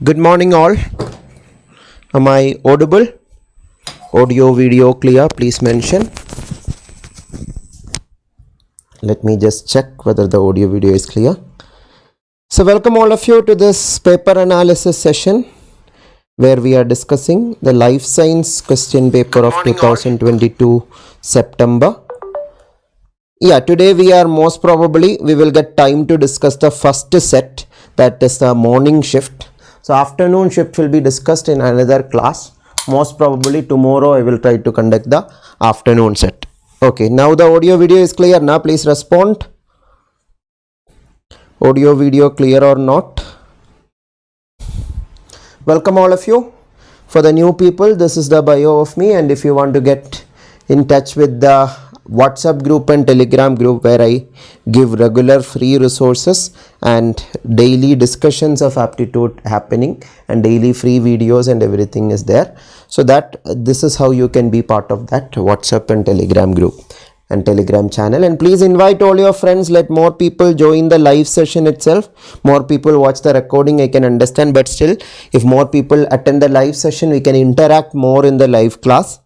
Good morning all. Am I audible? Audio, video clear? Please mention. Let me just check whether the audio video is clear. So welcome all of you to this paper analysis session where we are discussing the life science question paper of 2022 September. Yeah, today we will get time to discuss the first set, that is the morning shift. So afternoon shift will be discussed in another class. Most probably tomorrow I will try to conduct the afternoon set. Okay, now the audio video is clear. Now please respond. Audio video clear or not? Welcome all of you. For the new people, this is the bio of me, and if you want to get in touch with the WhatsApp group and Telegram group where I give regular free resources and daily discussions of aptitude happening and daily free videos and everything is there. So that this is how you can be part of that WhatsApp and Telegram group and Telegram channel. And please invite all your friends, let more people join the live session itself. More people watch the recording, I can understand, but still if more people attend the live session, we can interact more in the live class.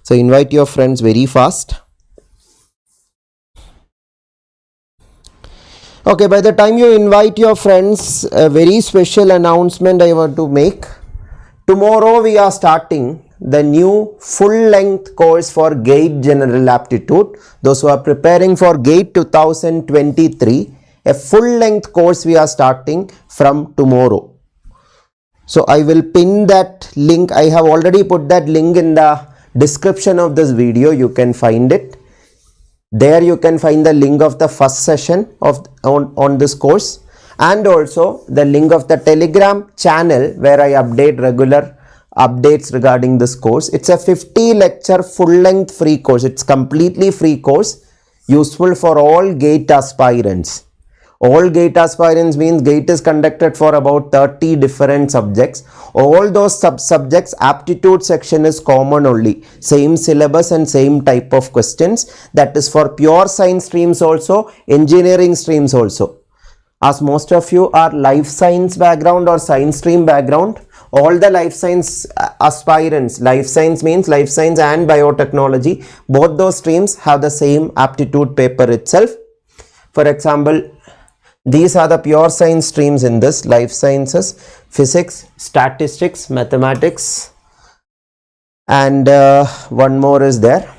So invite your friends very fast. Okay, by the time you invite your friends, a very special announcement I want to make. Tomorrow we are starting the new full-length course for GATE General Aptitude. Those who are preparing for GATE 2023, a full-length course we are starting from tomorrow. So I will pin that link. I have already put that link in the description of this video. You can find it. There you can find the link of the first session on this course, and also the link of the Telegram channel where I update regular updates regarding this course. It's a 50 lecture full length free course. It's completely free course, useful for all GATE aspirants. All GATE aspirants means GATE is conducted for about 30 different subjects. All those subjects, aptitude section is common only. Same syllabus and same type of questions. That is for pure science streams also, engineering streams also. As most of you are life science background or science stream background, all the life science aspirants, life science means life science and biotechnology, both those streams have the same aptitude paper itself. For example, these are the pure science streams in this: life sciences, physics, statistics, mathematics, and one more is there.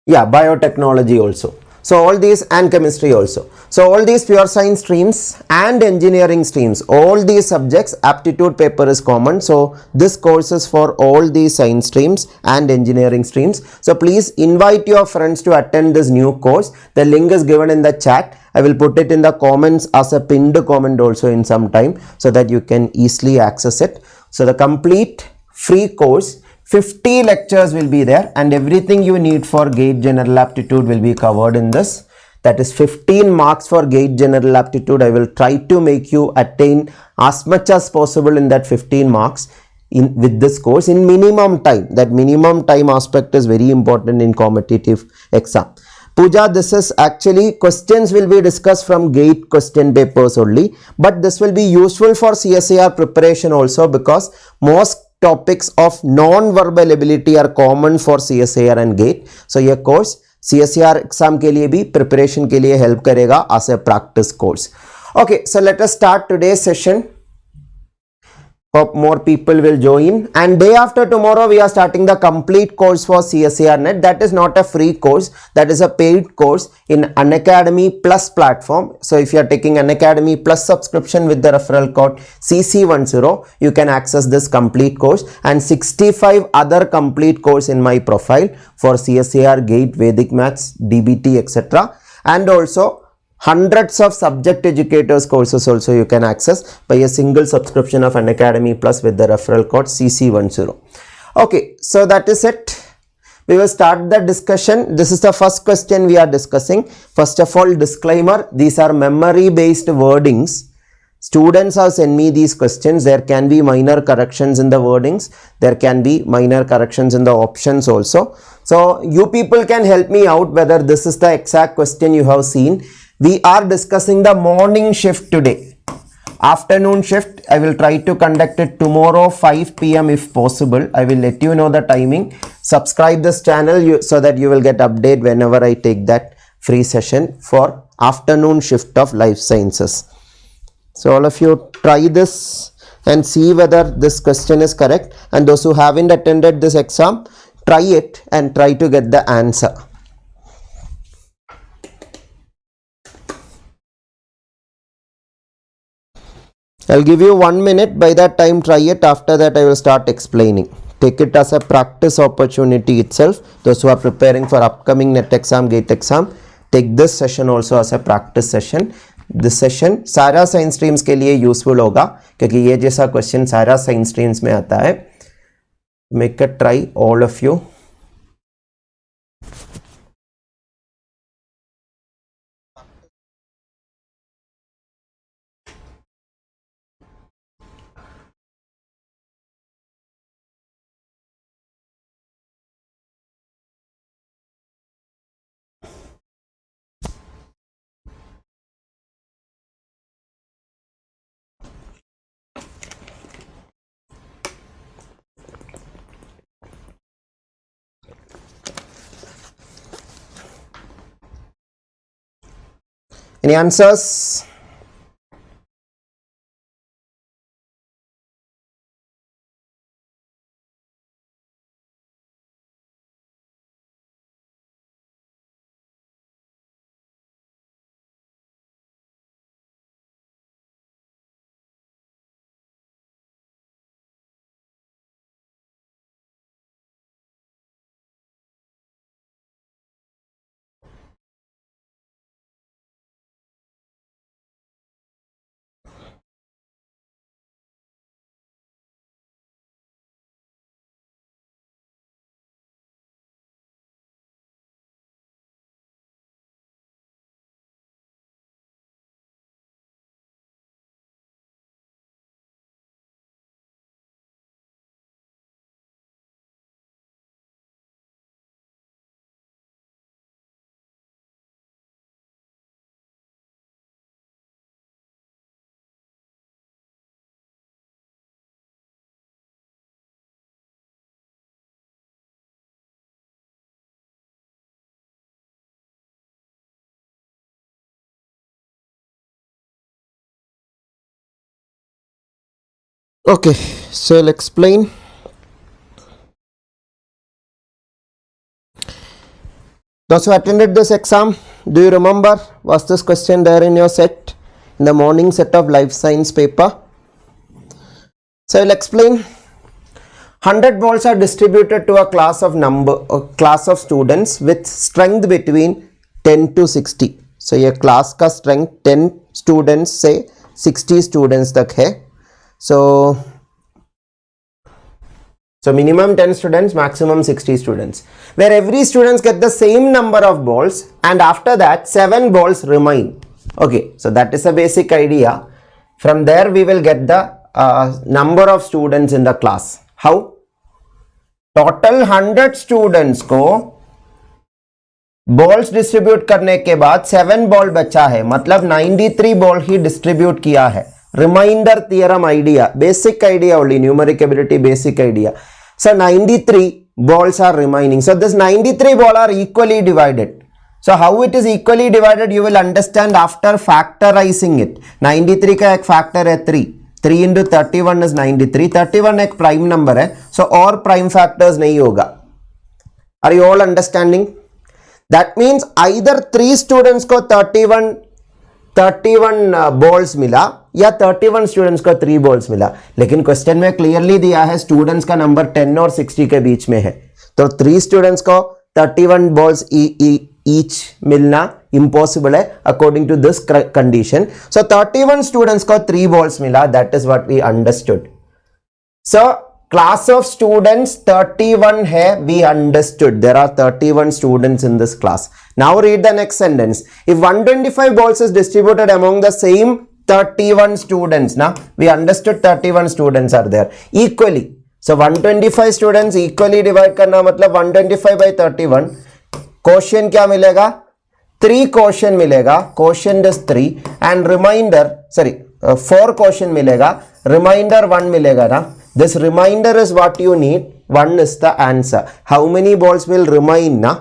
Yeah, biotechnology also. So all these, and chemistry also. So all these pure science streams and engineering streams, all these subjects, aptitude paper is common. So this course is for all these science streams and engineering streams. So please invite your friends to attend this new course. The link is given in the chat. I will put it in the comments as a pinned comment also in some time so that you can easily access it. So the complete free course, 50 lectures will be there, and everything you need for GATE General Aptitude will be covered in this. That is 15 marks for GATE General Aptitude. I will try to make you attain as much as possible in that 15 marks with this course in minimum time. That minimum time aspect is very important in competitive exam. Pooja, this is actually questions will be discussed from GATE question papers only, but this will be useful for CSIR preparation also, because most topics of non-verbal ability are common for CSIR and GATE. So ये course CSIR exam के लिए भी preparation के लिए help करेगा as a practice course. Okay, so let us start today's session. Hope more people will join, and day after tomorrow we are starting the complete course for CSIR-NET. That is not a free course, that is a paid course in Unacademy Plus platform. So if you are taking Unacademy Plus subscription with the referral code CC10, you can access this complete course and 65 other complete course in my profile for CSIR, GATE, Vedic Maths, DBT, etc. And also hundreds of subject educators courses also you can access by a single subscription of Unacademy Plus with the referral code CC10. Okay, so that is it. We will start the discussion. This is the first question we are discussing. First of all, disclaimer, these are memory based wordings. Students have sent me these questions. There can be minor corrections in the wordings. There can be minor corrections in the options also. So you people can help me out whether this is the exact question you have seen. We are discussing the morning shift today. Afternoon shift, I will try to conduct it tomorrow 5 p.m. if possible. I will let you know the timing. Subscribe this channel so that you will get update whenever I take that free session for afternoon shift of life sciences. So all of you try this and see whether this question is correct, and those who haven't attended this exam, try it and try to get the answer. I'll give you 1 minute. By that time try it. After that I will start explaining. Take it as a practice opportunity itself. Those who are preparing for upcoming NET exam, GATE exam, take this session also as a practice session. This session सारा science streams के लिए useful होगा क्योंकि ये जैसा question सारा science streams में आता है. Make a try all of you. Any answers? Okay, so I'll explain. Those who attended this exam, do you remember, was this question there in your set, in the morning set of life science paper? So I'll explain. 100 balls are distributed to a class of students with strength between 10 to 60. So your class का strength 10 students से 60 students तक है. So minimum 10 students, maximum 60 students, where every students get the same number of balls, and after that 7 balls remain. Okay, so that is a basic idea. From there we will get the number of students in the class. How? Total 100 students को balls distribute करने के बाद 7 ball बचा है, मतलब 93 ball ही distribute किया है. Reminder theorem idea, basic idea only, numeric ability basic idea. So 93 balls are remaining. So this 93 ball are equally divided. So how it is equally divided you will understand after factorizing it. 93 का एक factor है 3. 3 into 31 is 93. 31 एक prime number है. So और prime factors नहीं होगा. Are you all understanding? That means either 3 students को 31 balls मिला या 31 स्टूडेंट्स को 3 बॉल्स मिला, लेकिन क्वेश्चन में क्लियरली दिया है स्टूडेंट्स का नंबर 10 और 60 के बीच में है, तो 3 स्टूडेंट्स को 31 बॉल्स ईच मिलना इम्पॉसिबल है according to this condition. So 31 students को 3 बॉल्स मिला, that is what we understood. So class of students 31 है, we understood there are 31 students in this class. Now read the next sentence. If 125 balls is distributed among the same 31 students, now we understood 31 students are there equally. So 125 students equally divide करना मतलब 125 by 31. Quotient क्या मिलेगा? 3 quotient मिलेगा. Quotient is 3 and remainder, sorry, 4 question मिलेगा, reminder 1 मिलेगा ना. This remainder is what you need. 1 is the answer. How many balls will remain na?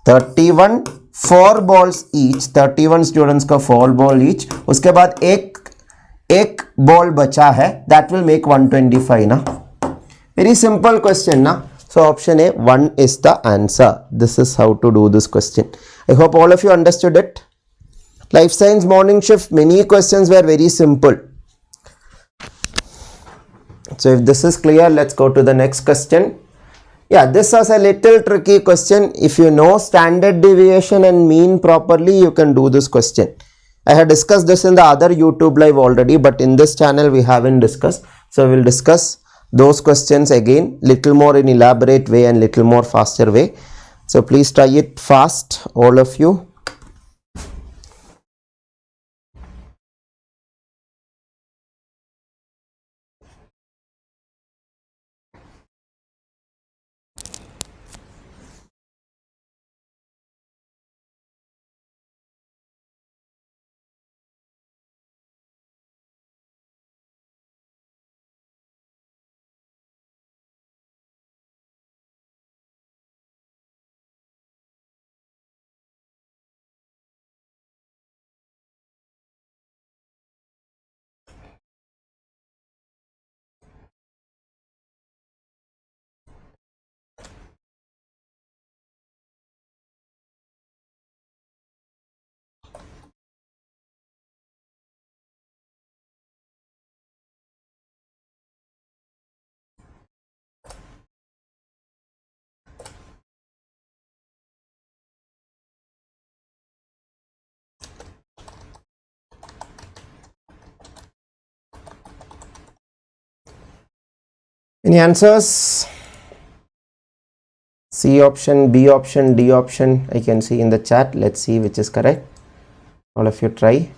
31, 4 balls each. 31 students का 4 ball each. उसके बाद एक ball बचा है. That will make 125 ना. Very simple question na. So option A, 1 is the answer. This is how to do this question. I hope all of you understood it. Life science morning shift, many questions were very simple. So if this is clear, let's go to the next question. Yeah, this was a little tricky question. If you know standard deviation and mean properly, you can do this question. I had discussed this in the other YouTube live already, but in this channel we haven't discussed. So we will discuss those questions again, little more in elaborate way and little more faster way. So please try it fast, all of you. Any answers? C option, B option, D option, I can see in the chat. Let's see which is correct. All of you try.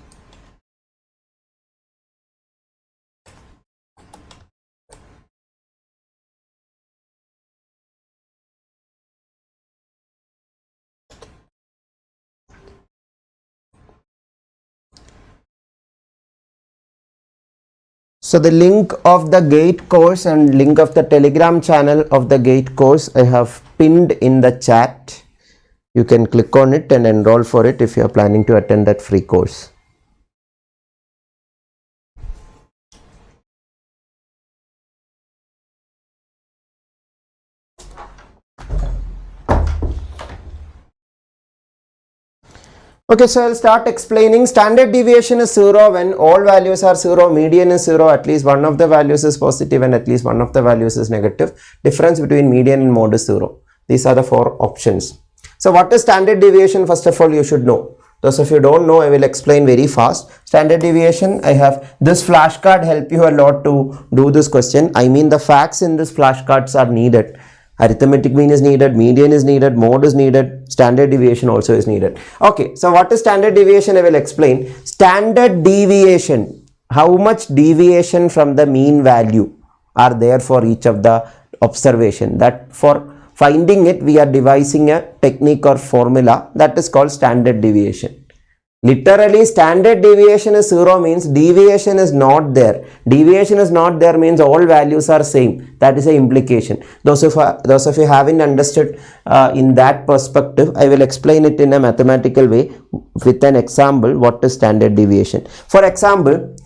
So the link of the GATE course and link of the Telegram channel of the GATE course I have pinned in the chat. You can click on it and enroll for it if you are planning to attend that free course. Okay, so I'll start explaining. Standard deviation is 0 when all values are 0, median is 0, at least one of the values is positive and at least one of the values is negative. Difference between median and mode is 0. These are the 4 options. So what is standard deviation? First of all, you should know. Those of you don't know, I will explain very fast. Standard deviation, I have this flashcard help you a lot to do this question. I mean the facts in this flashcards are needed. Arithmetic mean is needed, median is needed, mode is needed, standard deviation also is needed. Okay, so what is standard deviation? I will explain. Standard deviation, how much deviation from the mean value are there for each of the observation. That for finding it, we are devising a technique or formula that is called standard deviation. Literally, standard deviation is 0 means deviation is not there. Deviation is not there means all values are same. That is the implication. Those of you haven't understood in that perspective, I will explain it in a mathematical way with an example what is standard deviation. For example,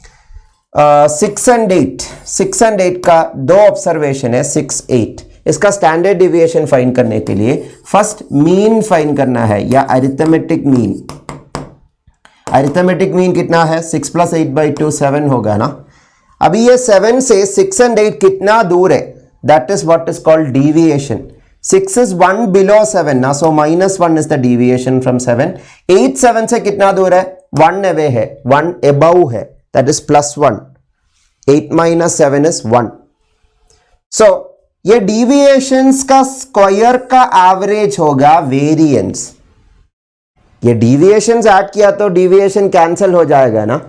6 and 8 का दो observation है 6, 8. इसका standard deviation find करने के लिए first mean find करना है या अरिथमेटिक मीन. अरिथमेटिक मीन कितना है? 6 + 8/2 7 होगा ना. अभी ये 7 से 6 and 8 कितना दूर है? That is what is called deviation. 6 is 1 below 7 ना, so -1 is the deviation from 7. 8 7 से कितना दूर है? 1 away है, 1 above है, that is +1. 8 - 7 is 1. So ये deviations का स्क्वायर का एवरेज होगा वेरिएंस. ये deviations ऐड किया तो deviation कैंसिल हो जाएगा ना.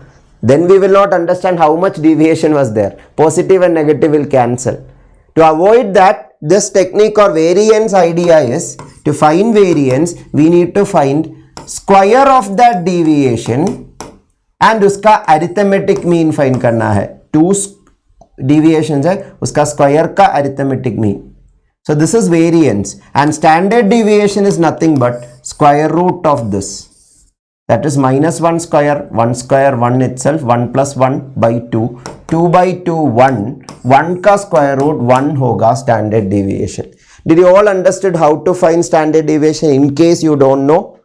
Then we will not understand how much deviation was there. Positive and negative will cancel. To avoid that, this technique or variance idea is to find variance, we need to find square of that deviation and उसका arithmetic mean find करना है. 2 deviations है, उसका square का arithmetic mean. So this is variance and standard deviation is nothing but square root of this. That is minus 1 square, 1 square, 1 itself, 1 plus 1 by 2, 2 by 2, 1, 1 का square root 1 होगा standard deviation. Did you all understood how to find standard deviation? In case you don't know,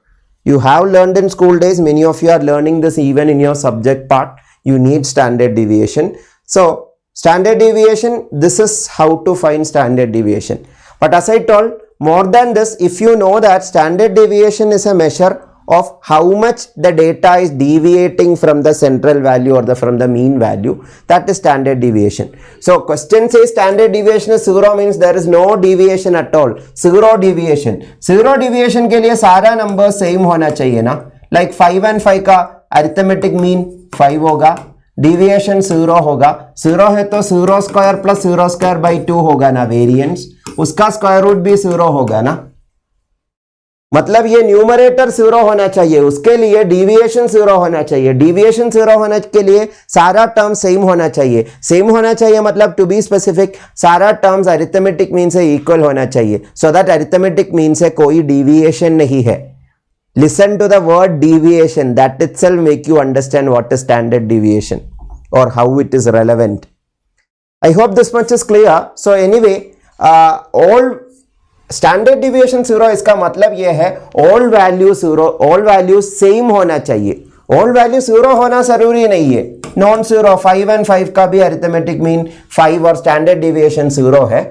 you have learned in school days, many of you are learning this even in your subject part, you need standard deviation. So standard deviation, this is how to find standard deviation. But as I told, more than this, if you know that standard deviation is a measure of how much the data is deviating from the central value or from the mean value, that is standard deviation. So question says standard deviation is 0 means there is no deviation at all. 0 deviation. 0 deviation के लिए सारा number same होना चाहिए ना. Like 5 and 5 का arithmetic mean 5 होगा. Deviation 0 होगा. 0 है तो 0 square plus 0 square by 2 होगा ना variance. उसका square root भी 0 होगा ना. मतलब ये न्यूमरेटर 0 होना चाहिए, उसके लिए डेविएशन 0 होना चाहिए. डेविएशन 0 होने के लिए सारा टर्म सेम होना चाहिए. सेम होना चाहिए मतलब टू बी स्पेसिफिक सारा टर्म्स अरिथमेटिक मीन से इक्वल होना चाहिए. सो दैट अरिथमेटिक मीन से कोई डेविएशन नहीं है. Listen to the word deviation, that itself make you understand what is standard deviation or how it is relevant. I hope this much is clear. So anyway, all standard deviation 0 इसका मतलब ये है all values 0, all values same होना चाहिए. all values 0 होना जरूरी नहीं है. non zero 5 and 5 का भी arithmetic mean 5 और standard deviation 0 है.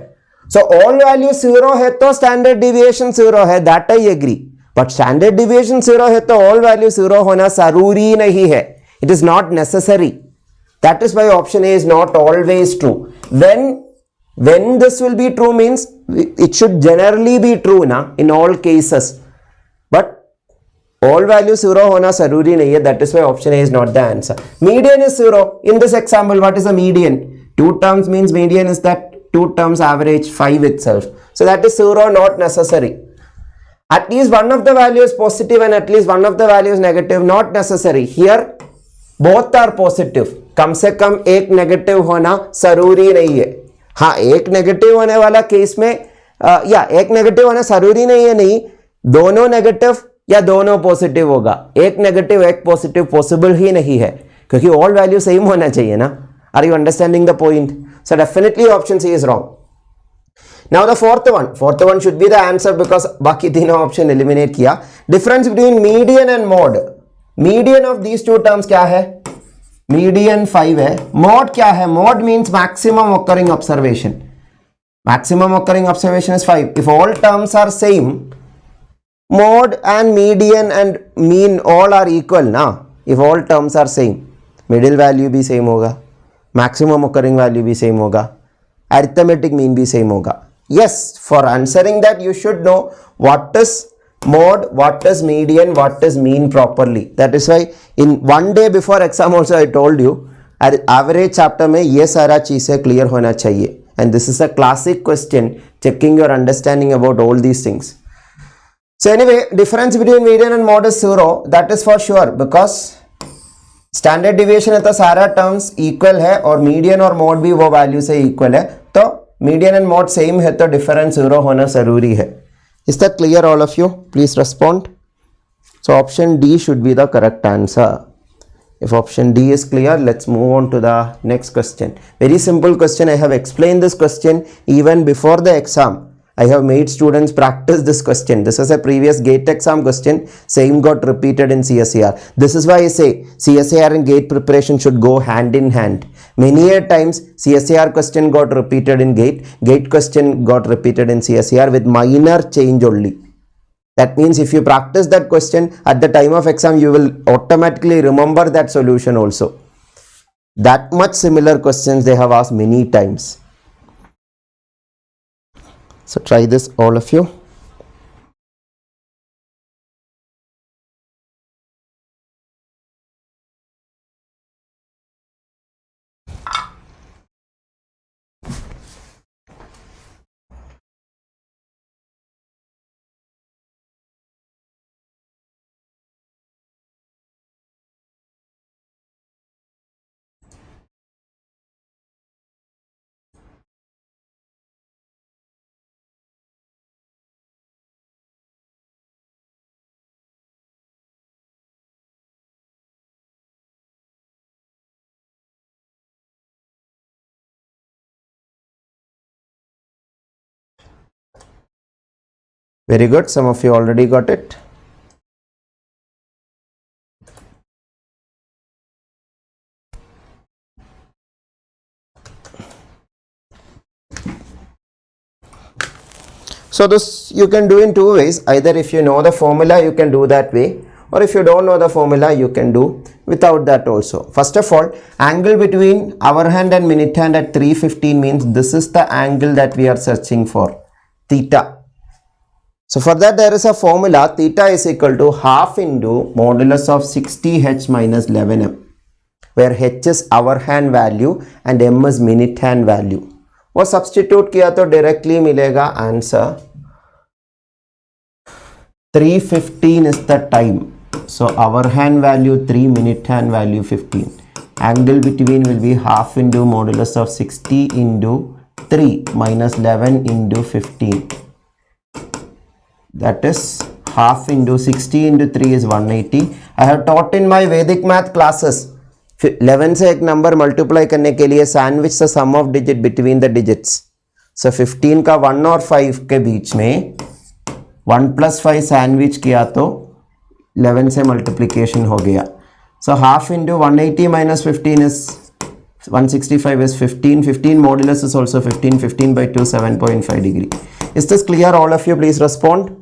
So all values 0 है तो standard deviation 0 है, that I agree. But standard deviation 0 है तो all values 0 होना जरूरी नहीं है. It is not necessary. That is why option A is not always true. When this will be true means it should generally be true na in all cases. But all values 0 होना जरूरी नहीं है. That is why option A is not the answer. Median is 0. In this example, what is a median? 2 terms means median is that 2 terms average 5 itself. So that is 0, not necessary. At least one of the value is positive and at least one of the value is negative, not necessary. Here both are positive. कम से कम एक negative होना जरूरी नहीं है. हाँ, एक negative होने वाला केस में या एक नेगेटिव होना जरूरी नहीं है. नहीं, दोनों नेगेटिव या दोनों पॉजिटिव होगा. एक नेगेटिव एक पॉजिटिव पॉसिबल ही नहीं है क्योंकि ऑल वैल्यू सेम होना चाहिए ना. Are you understanding the point? So definitely option C is wrong. Now the fourth one should be the answer because बाकी तीनों ऑप्शन एलिमिनेट किया. Difference between median and mode. Median of these two terms क्या है? Median 5 है. Mode क्या है? Mode means maximum occurring observation. Maximum occurring observation is 5. If all terms are same, mode and median and mean all are equal ना. If all terms are same, middle value भी same होगा, maximum occurring value भी same होगा, arithmetic mean भी same होगा. Yes, for answering that you should know what is mode, what is median, what is mean properly. That is why in one day before exam also I told you average chapter में ये सारा चीज़ें clear होना चाहिए. And this is a classic question checking your understanding about all these things. So anyway, difference between median and mode is 0. That is for sure because standard deviation है तो सारा terms equal है और median और mode भी वो value से equal है. तो मीडियन एंड मॉड सेम है तो डिफरेंस 0 होना जरूरी है. Is that clear all of you? Please respond. So option D should be the correct answer. If option D is clear, let's move on to the next question. Very simple question. I have explain this question even before the exam. I have made students practice this question. This is a previous GATE exam question. Same got repeated in CSIR. This is why I say CSIR and GATE preparation should go hand in hand. Many a times CSIR question got repeated in GATE. GATE question got repeated in CSIR with minor change only. That means if you practice that question at the time of exam, you will automatically remember that solution also. That much similar questions they have asked many times. So try this, all of you. Very good. Some of you already got it. So this you can do in two ways. Either if you know the formula, you can do that way, or if you don't know the formula, you can do without that also. First of all, angle between hour hand and minute hand at 3:15 means this is the angle that we are searching for, theta. So for that there is a formula, theta is equal to half into modulus of 60h minus 11m, where h is hour hand value and m is minute hand value. वो substitute किया तो directly मिलेगा answer 3:15 is the time. So hour hand value 3, minute hand value 15. Angle between will be half into modulus of 60 into 3 minus 11 into 15. That is half into 60 into 3 is 180. I have taught in my Vedic math classes 11 से एक number multiply करने के लिए sandwich the sum of digit between the digits. So 15 का 1 और 5 के बीच में 1 + 5 sandwich किया तो 11 से मल्टीप्लिकेशन हो गया. So half into 180 minus 15 is 165 is 15. 15 modulus is also 15. 15 by 2 7.5 degree. Is this clear? All of you please respond.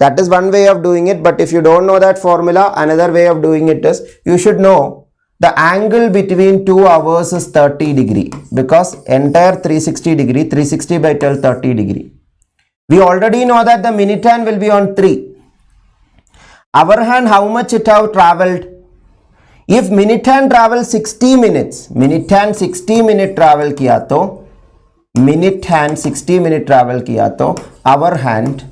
That is one way of doing it, but if you don't know that formula, another way of doing it is you should know the angle between 2 hours is 30 degree because entire 360 degree, 360 by 12, 30 degree. We already know that the minute hand will be on 3. Hour hand, how much it have traveled? If minute hand travel 60 minutes, minute hand 60 minute travel किया तो minute hand 60 minute travel किया तो hour hand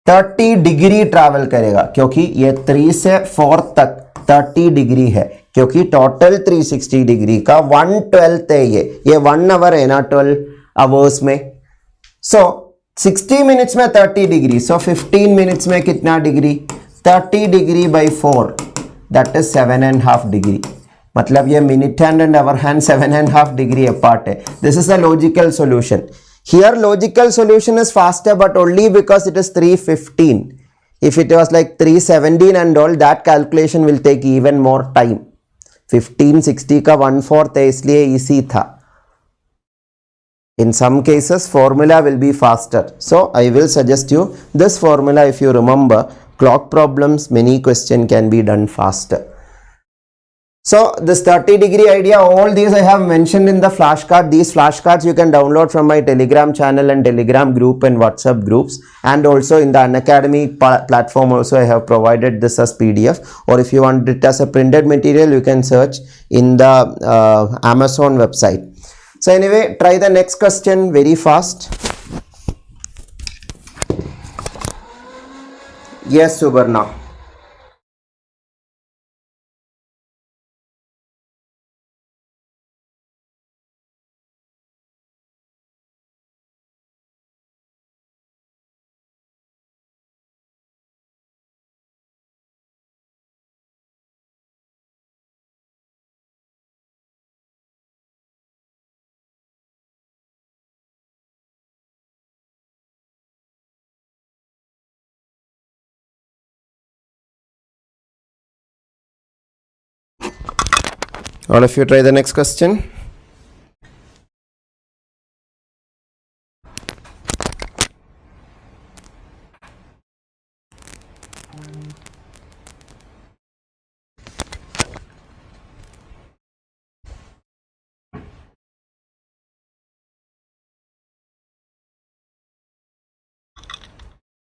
30 degree travel करेगा क्योंकि ये 3 से 4 तक 30 degree है क्योंकि टोटल 360 डिग्री का 1/12 है ये 1 आवर है ना 12 आवर्स में. सो 60 मिनट्स में 30 डिग्री, सो 15 मिनट्स में कितना degree? 30 degree by 4 that is 7.5 degree. मतलब ये minute hand and hour hand 7.5 degree apart है. This is the logical solution. Here logical solution is faster but only because it is 3:15. If it was like 3:17 and all, that calculation will take even more time. 1560 का 1/4 है इसलिए easy था. In some cases formula will be faster. So I will suggest you this formula. If you remember clock problems, many question can be done faster. So this 30 degree idea, all these I have mentioned in the flashcard. These flashcards you can download from my Telegram channel and Telegram group and WhatsApp groups, and also in the Unacademy platform also I have provided this as PDF, or if you want it as a printed material you can search in the Amazon website. So anyway, try the next question very fast. Yes, Subarna. All of you try the next question.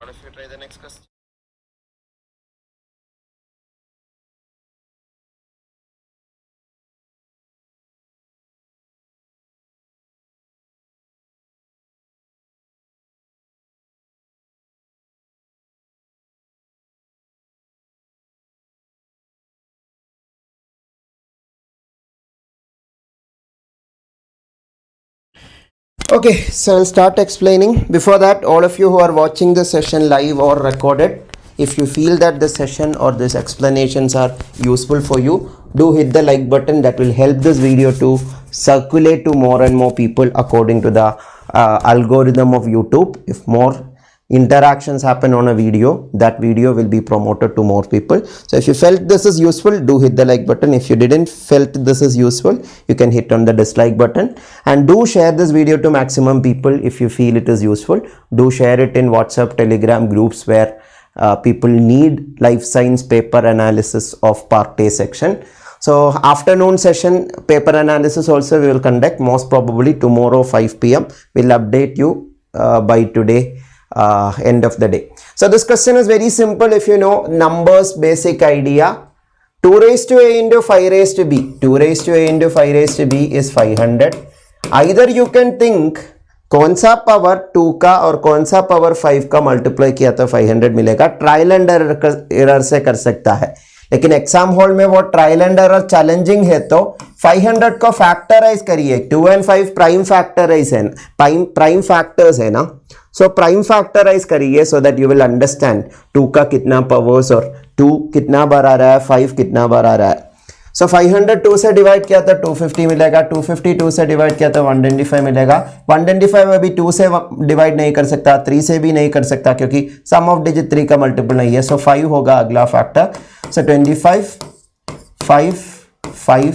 All of you try the next question. Okay, so I'll start explaining. Before that, all of you who are watching the session live or recorded, if you feel that the session or these explanations are useful for you, do hit the like button. That will help this video to circulate to more and more people according to the algorithm of YouTube. If more interactions happen on a video, that video will be promoted to more people. So if you felt this is useful, do hit the like button. If you didn't felt this is useful, you can hit on the dislike button, and do share this video to maximum people if you feel it is useful. Do share it in WhatsApp, Telegram groups where people need life science paper analysis of part A section. So afternoon session paper analysis also we will conduct, most probably tomorrow 5 PM. We'll update you by today end of the day. So this question is very simple. If you know numbers basic idea, 2 raised to a into 5 raised to b, 2 raised to a into 5 raised to b is 500. Either you can think कौन सा power 2 का और कौन सा power 5 का multiply किया तो 500 मिलेगा, ट्रायल एंड एरर से कर सकता है, लेकिन एग्जाम हॉल में वो ट्रायल एंड एरर चैलेंजिंग है, तो 500 को फैक्टराइज करिए, 2 and 5 प्राइम फैक्टराइज है, प्राइम फैक्टर्स है ना, सो प्राइम फैक्टराइज करिए so that you will understand 2 का कितना पावर्स और 2 कितना बार आ रहा है, 5 कितना बार आ रहा है. सो 500 2 से डिवाइड किया तो 250 मिलेगा, 250 2 से डिवाइड किया तो 125 मिलेगा. 125 अभी 2 से डिवाइड नहीं कर सकता, 3 से भी नहीं कर सकता क्योंकि सम ऑफ डिजिट 3 का मल्टीपल नहीं है, सो 5 होगा अगला factor. So 25 5 5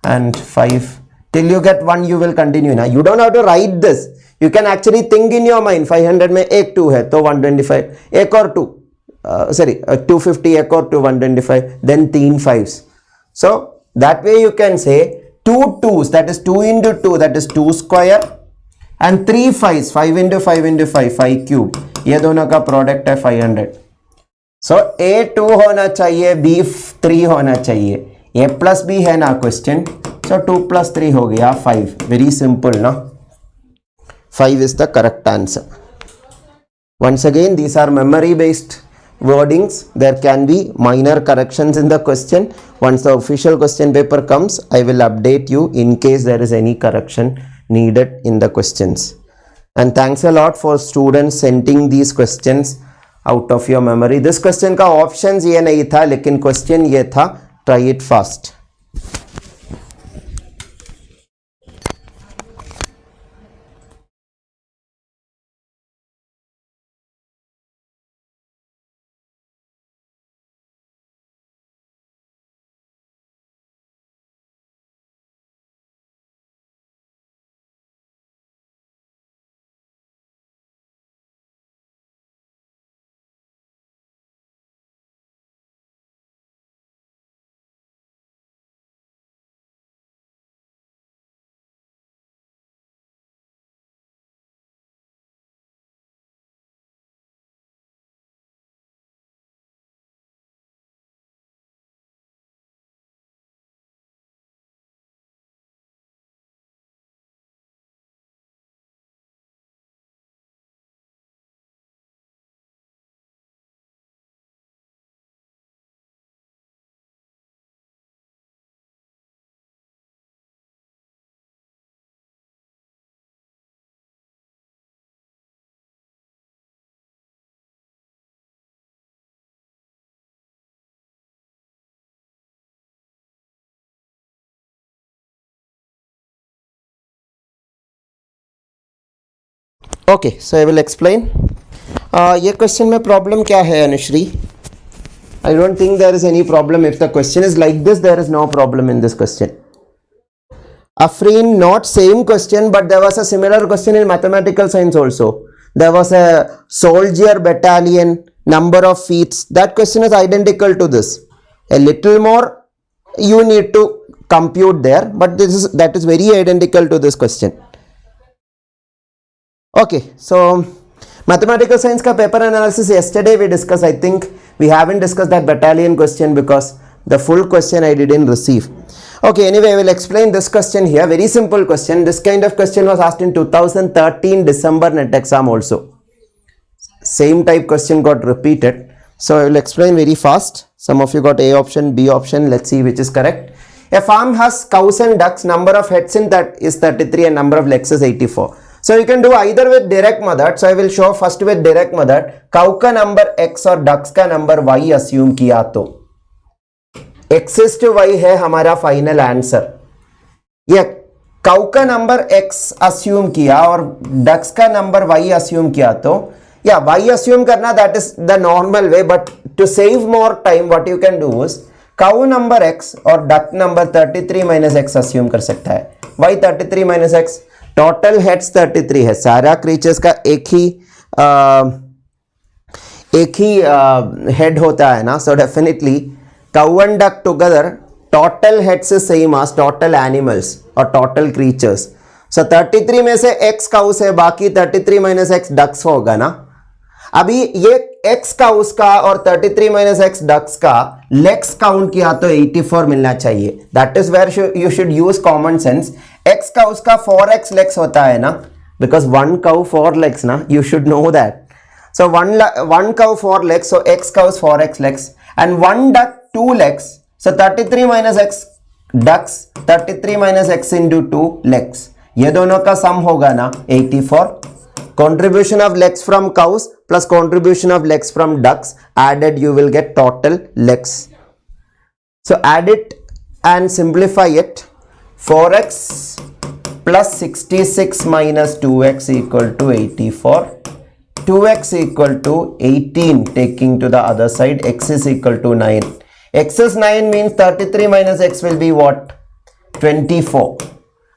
and 5 till you get 1. You will continue ना, you don't have to write this, you can actually think in your mind. 500 में एक 2 है तो 125, एक और 2 250, एक और 2 125, then 3 5s. So that way you can say 2 2s, that is 2 into 2, that is 2 square, and 3 5s, 5 into 5 into 5, 5 cube. ये दोनों का प्रोडक्ट है 500. So A 2 होना चाहिए, B 3 होना चाहिए, A plus B है ना क्वेश्चन, so 2 plus 3 हो गया 5. Very simple ना, 5 is the correct answer. Once again, these are memory based wordings. There can be minor corrections in the question. Once the official question paper comes, I will update you in case there is any correction needed in the questions. And thanks a lot for students sending these questions out of your memory. This question का options ये नहीं था, लेकिन question ये था, try it fast. Okay, so I will explain. ये question में problem क्या है Anushree? I don't think there is any problem. If the question is like this, there is no problem in this question. Afreen, not same question, but there was a similar question in mathematical science also. There was a soldier battalion, number of feet. That question is identical to this. A little more you need to compute there, but that is very identical to this question. Okay, so mathematical science का paper analysis yesterday we discussed. I think we haven't discussed that battalion question because the full question I didn't receive. Okay, anyway, I will explain this question here. Very simple question. This kind of question was asked in 2013 December NET exam also. Same type question got repeated. So I will explain very fast. Some of you got A option, B option. Let's see which is correct. A farm has cows and ducks. Number of heads in that is 33 and number of legs is 84. So you can do either with direct method. So I will show first with direct method. Cow का number x और ducks का number y assume किया तो x is to y है हमारा final answer. ये cow का number x assume किया और ducks का number y assume किया तो Yeah, why assume karna, that is the normal way, but to save more time what you can do is cow number x or duck number 33 minus x assume कर सकता है. Why 33 minus x? Total heads 33 है, सारा creatures का एक ही head होता है ना, so definitely cow and duck together total heads is same as total animals or total creatures. So 33 में से x cows है, बाकी 33 minus x ducks होगा ना. अभी ये x cows का और 33 minus x ducks का legs count किया तो 84 मिलना चाहिए. That is where you should use common sense. x cows का 4x legs होता है ना, because one cow 4 legs ना, you should know that. So one cow 4 legs, so x cows 4x legs, and one duck 2 legs. So 33 minus x ducks, 33 minus x into 2 legs. ये दोनों का sum होगा ना 84. Contribution of legs from cows plus contribution of legs from ducks added, you will get total legs. So add it and simplify it. 4x plus 66 minus 2x equal to 84. 2x equal to 18, taking to the other side, x is equal to 9. X is 9 means 33 minus x will be what? 24.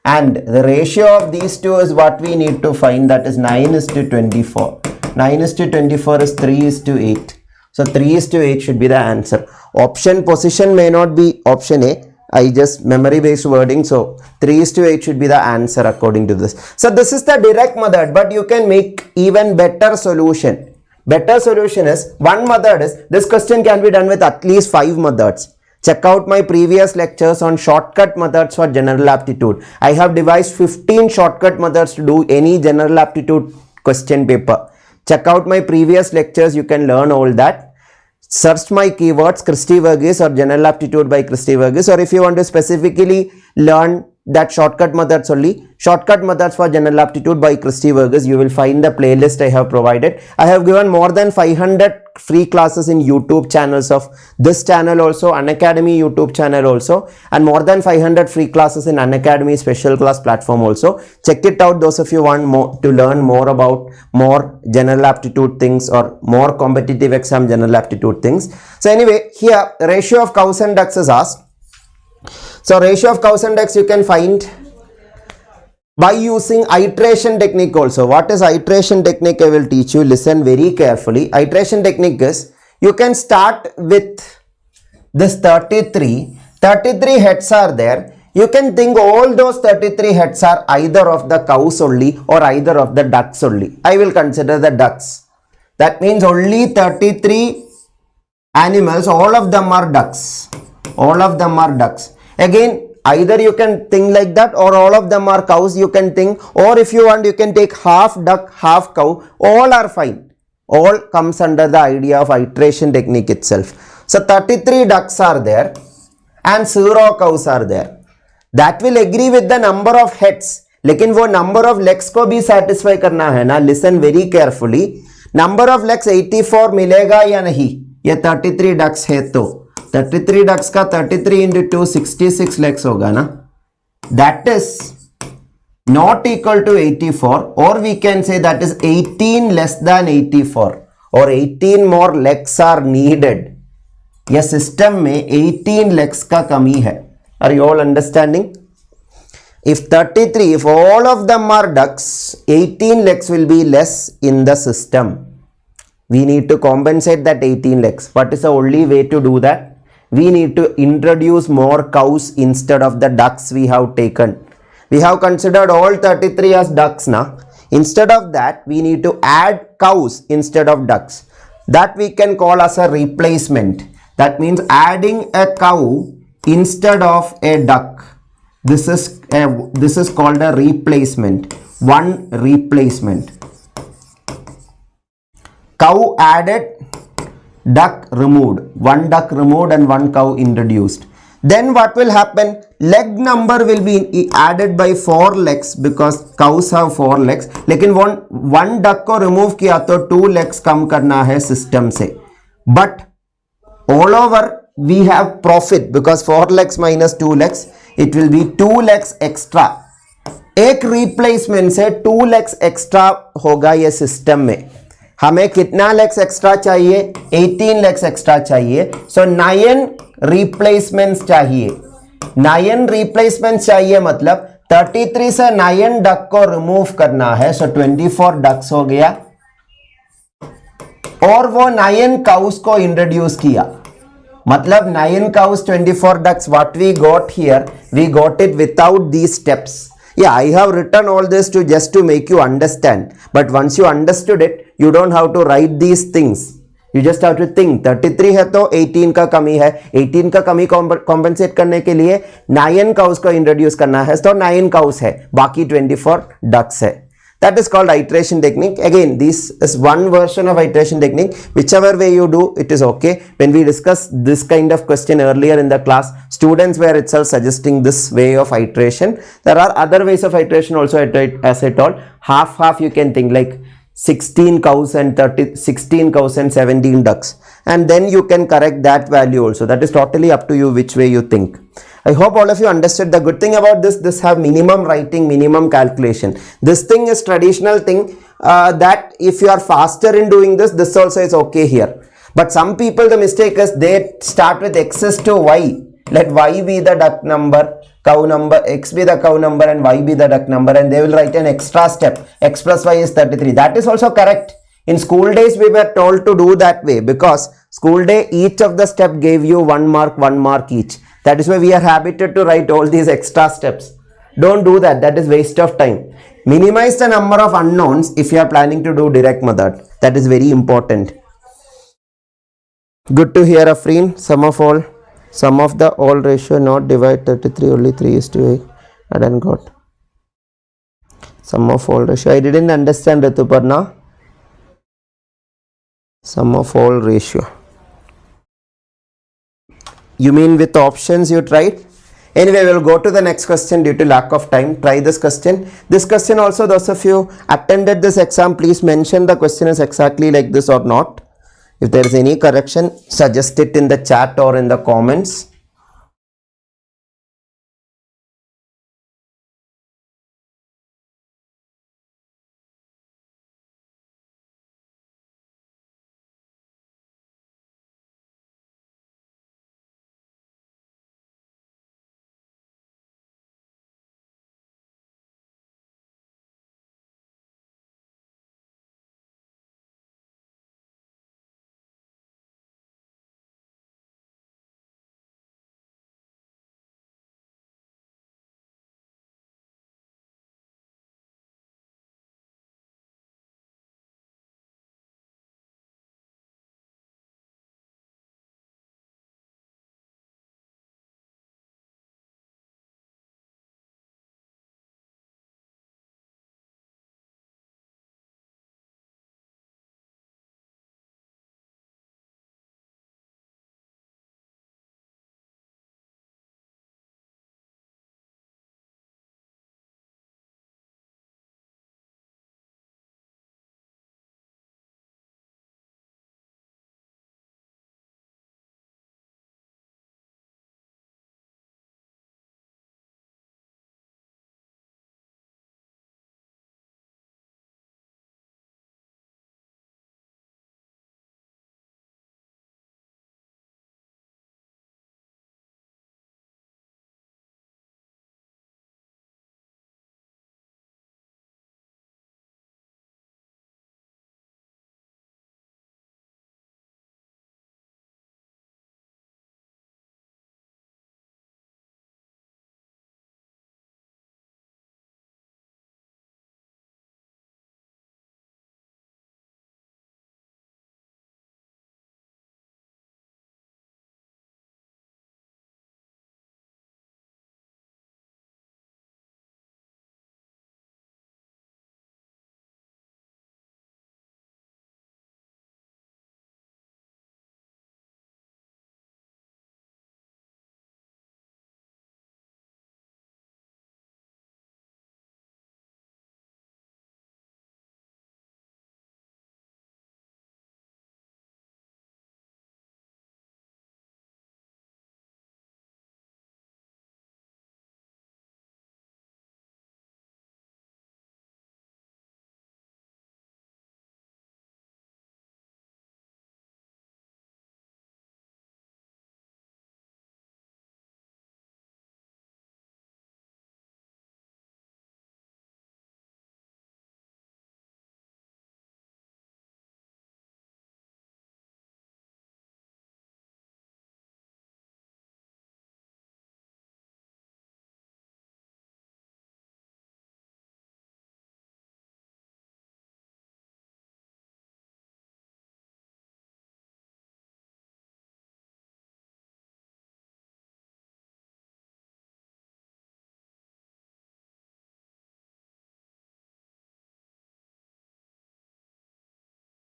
And the ratio of these two is what we need to find, that is 9 is to 24. 9 is to 24 is 3 is to 8. So 3 is to 8 should be the answer. Option position may not be option A. I just memory based wording. So 3 is to 8 should be the answer according to this. So this is the direct method, but you can make even better solution. Better solution is, one method is, this question can be done with at least 5 methods. Check out my previous lectures on shortcut methods for general aptitude. I have devised 15 shortcut methods to do any general aptitude question paper. Check out my previous lectures, you can learn all that. Search my keywords Christy Varghese or general aptitude by Christy Varghese, or if you want to specifically learn that shortcut methods only, shortcut methods for general aptitude by Christy Varghese, you will find the playlist I have provided. I have given more than 500 free classes in YouTube channels of this channel also, Unacademy YouTube channel also, and more than 500 free classes in Unacademy special class platform also. Check it out, those of you want more to learn more about more general aptitude things or more competitive exam general aptitude things. So anyway, here ratio of cows and ducks is asked. So ratio of cows and ducks you can find by using iteration technique also. What is iteration technique? I will teach you. Listen very carefully. Iteration technique is, you can start with this 33. 33 heads are there. You can think all those 33 heads are either of the cows only or either of the ducks only. I will consider the ducks. That means only 33 animals, all of them are ducks. All of them are ducks. Again, either you can think like that, or all of them are cows, you can think, or if you want you can take half duck, half cow, all are fine. All comes under the idea of iteration technique itself. So 33 ducks are there and 0 cows are there. That will agree with the number of heads. लेकिन वो number of legs को भी satisfy करना है ना. Listen very carefully. Number of legs 84 मिलेगा या नहीं? ये 33 ducks है तो 33 ducks का 33 into 2 66 legs होगा ना. That is not equal to 84, or we can say that is 18 less than 84, or 18 more legs are needed. यह system में 18 legs का कमी है. Are you all understanding? If 33, if all of them are ducks, 18 legs will be less in the system. We need to compensate that 18 legs. What is the only way to do that? We need to introduce more cows instead of the ducks we have taken. We have considered all 33 as ducks now. Instead of that, we need to add cows instead of ducks. That we can call as a replacement. That means adding a cow instead of a duck. This is called a replacement. One replacement. Cow added, duck removed. One duck removed and one cow introduced. Then what will happen? Leg number will be added by 4 legs because cows have 4 legs. लेकिन one duck को remove किया तो 2 legs कम करना है system से. But all over we have profit because 4 legs minus 2 legs, it will be 2 legs extra. एक replacement से 2 legs extra होगा ये system में. हमें कितना लेक्स एक्स्ट्रा चाहिए? 18 लेक्स एक्स्ट्रा चाहिए. सो 9 रिप्लेसमेंट्स चाहिए. 9 रिप्लेसमेंट्स चाहिए मतलब 33 से 9 डक को रिमूव करना है. सो 24 डक्स हो गया. और वो 9 काउस को इंट्रोड्यूस किया. मतलब 9 cows, 24 ducks. What we got here, we got it without these steps. Yeah, I have written all this to just to make you understand. But once you understood it, you don't have to write these things. You just have to think. 33 है तो 18 का कमी है. 18 का कमी compensate करने के लिए 9 cows को introduce करना है. तो 9 cows है. बाकी 24 ducks है. That is called iteration technique. Again, this is one version of iteration technique. Whichever way you do, it is okay. When we discussed this kind of question earlier in the class, students were itself suggesting this way of iteration. There are other ways of iteration also, as I told. Half you can think like 16 cows and 16 cows and 17 ducks. And then you can correct that value also. That is totally up to you which way you think. I hope all of you understood. The good thing about this have minimum writing, minimum calculation. This thing is traditional thing that if you are faster in doing this also is okay here. But some people, the mistake is they start with x to y. Let y be the duck number, cow number, x be the cow number and y be the duck number, and they will write an extra step. X plus y is 33. That is also correct. In school days, we were told to do that way because school day, each of the step gave you 1 mark each. That is why we are habited to write all these extra steps. Don't do that. That is waste of time. Minimize the number of unknowns if you are planning to do direct method. That is very important. Good to hear, Afreen. Sum of the all ratio not divide 33, only 3 is to 8. I done got. Sum of all ratio. I didn't understand, Rituparna. Sum of all ratio. You mean with options you tried? Anyway, we'll go to the next question due to lack of time. Try this question. This question also, those of you attended this exam, please mention the question is exactly like this or not. If there is any correction, suggest it in the chat or in the comments.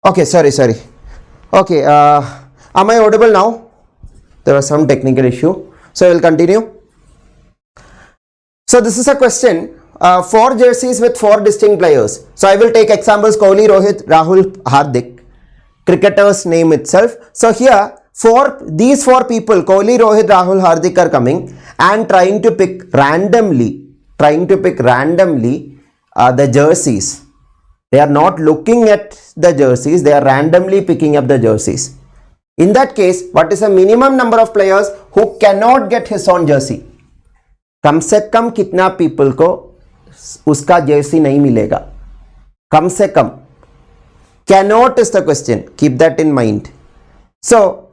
Okay, sorry. Okay, am I audible now? There was some technical issue. So I will continue. So this is a question. Four jerseys with four distinct players. So I will take examples: Kohli, Rohit, Rahul, Hardik. Cricketers name itself. So here these four people, Kohli, Rohit, Rahul, Hardik, are coming and trying to pick randomly the jerseys. They are not looking at the jerseys, they are randomly picking up the jerseys. In that case, what is the minimum number of players who cannot get his own jersey? कम से कम कितना people को उसका Jersey नहीं मिलेगा? कम से कम. Cannot is the question. Keep that in mind. So,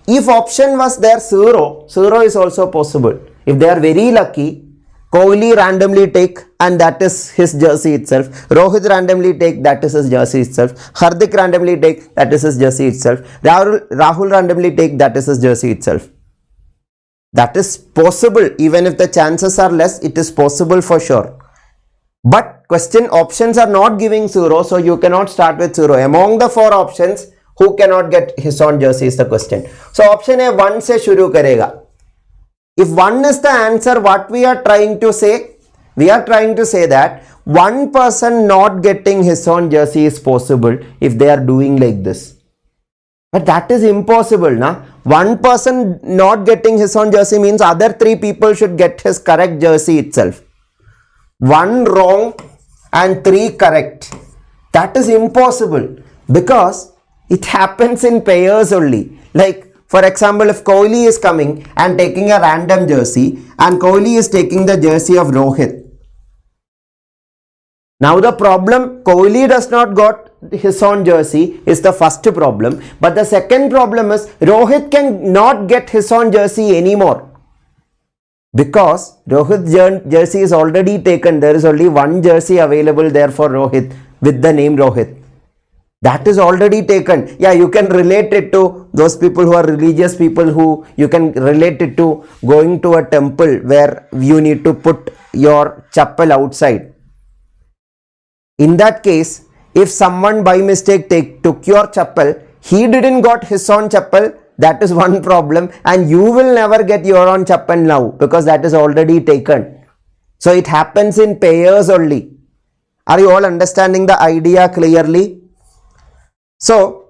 if option was there zero is also possible. If they are very lucky, Kohli randomly take and that is his jersey itself. Rohit randomly take, that is his jersey itself. Hardik randomly take, that is his jersey itself. Rahul randomly take, that is his jersey itself. That is possible. Even if the chances are less, it is possible for sure. But options are not giving zero, so you cannot start with zero. Among the four options, who cannot get his own jersey is the question. So option A, 1 se shuru karega. If 1 is the answer, what we are trying to say? We are trying to say that one person not getting his own jersey is possible if they are doing like this. But that is impossible, na? One person not getting his own jersey means other three people should get his correct jersey itself. 1 wrong and 3 correct. That is impossible because it happens in pairs only. Like, for example, if Kohli is coming and taking a random jersey and Kohli is taking the jersey of Rohit. Now the problem, Kohli does not got his own jersey is the first problem. But the second problem is Rohit can not get his own jersey anymore. Because Rohit's jersey is already taken. There is only one jersey available there for Rohit with the name Rohit. That is already taken. Yeah, you can relate it to those people who are religious people, who you can relate it to going to a temple where you need to put your chappal outside. In that case, if someone by mistake took your chappal, he didn't got his own chappal. That is one problem, and you will never get your own chappal now because that is already taken. So it happens in pairs only. Are you all understanding the idea clearly? So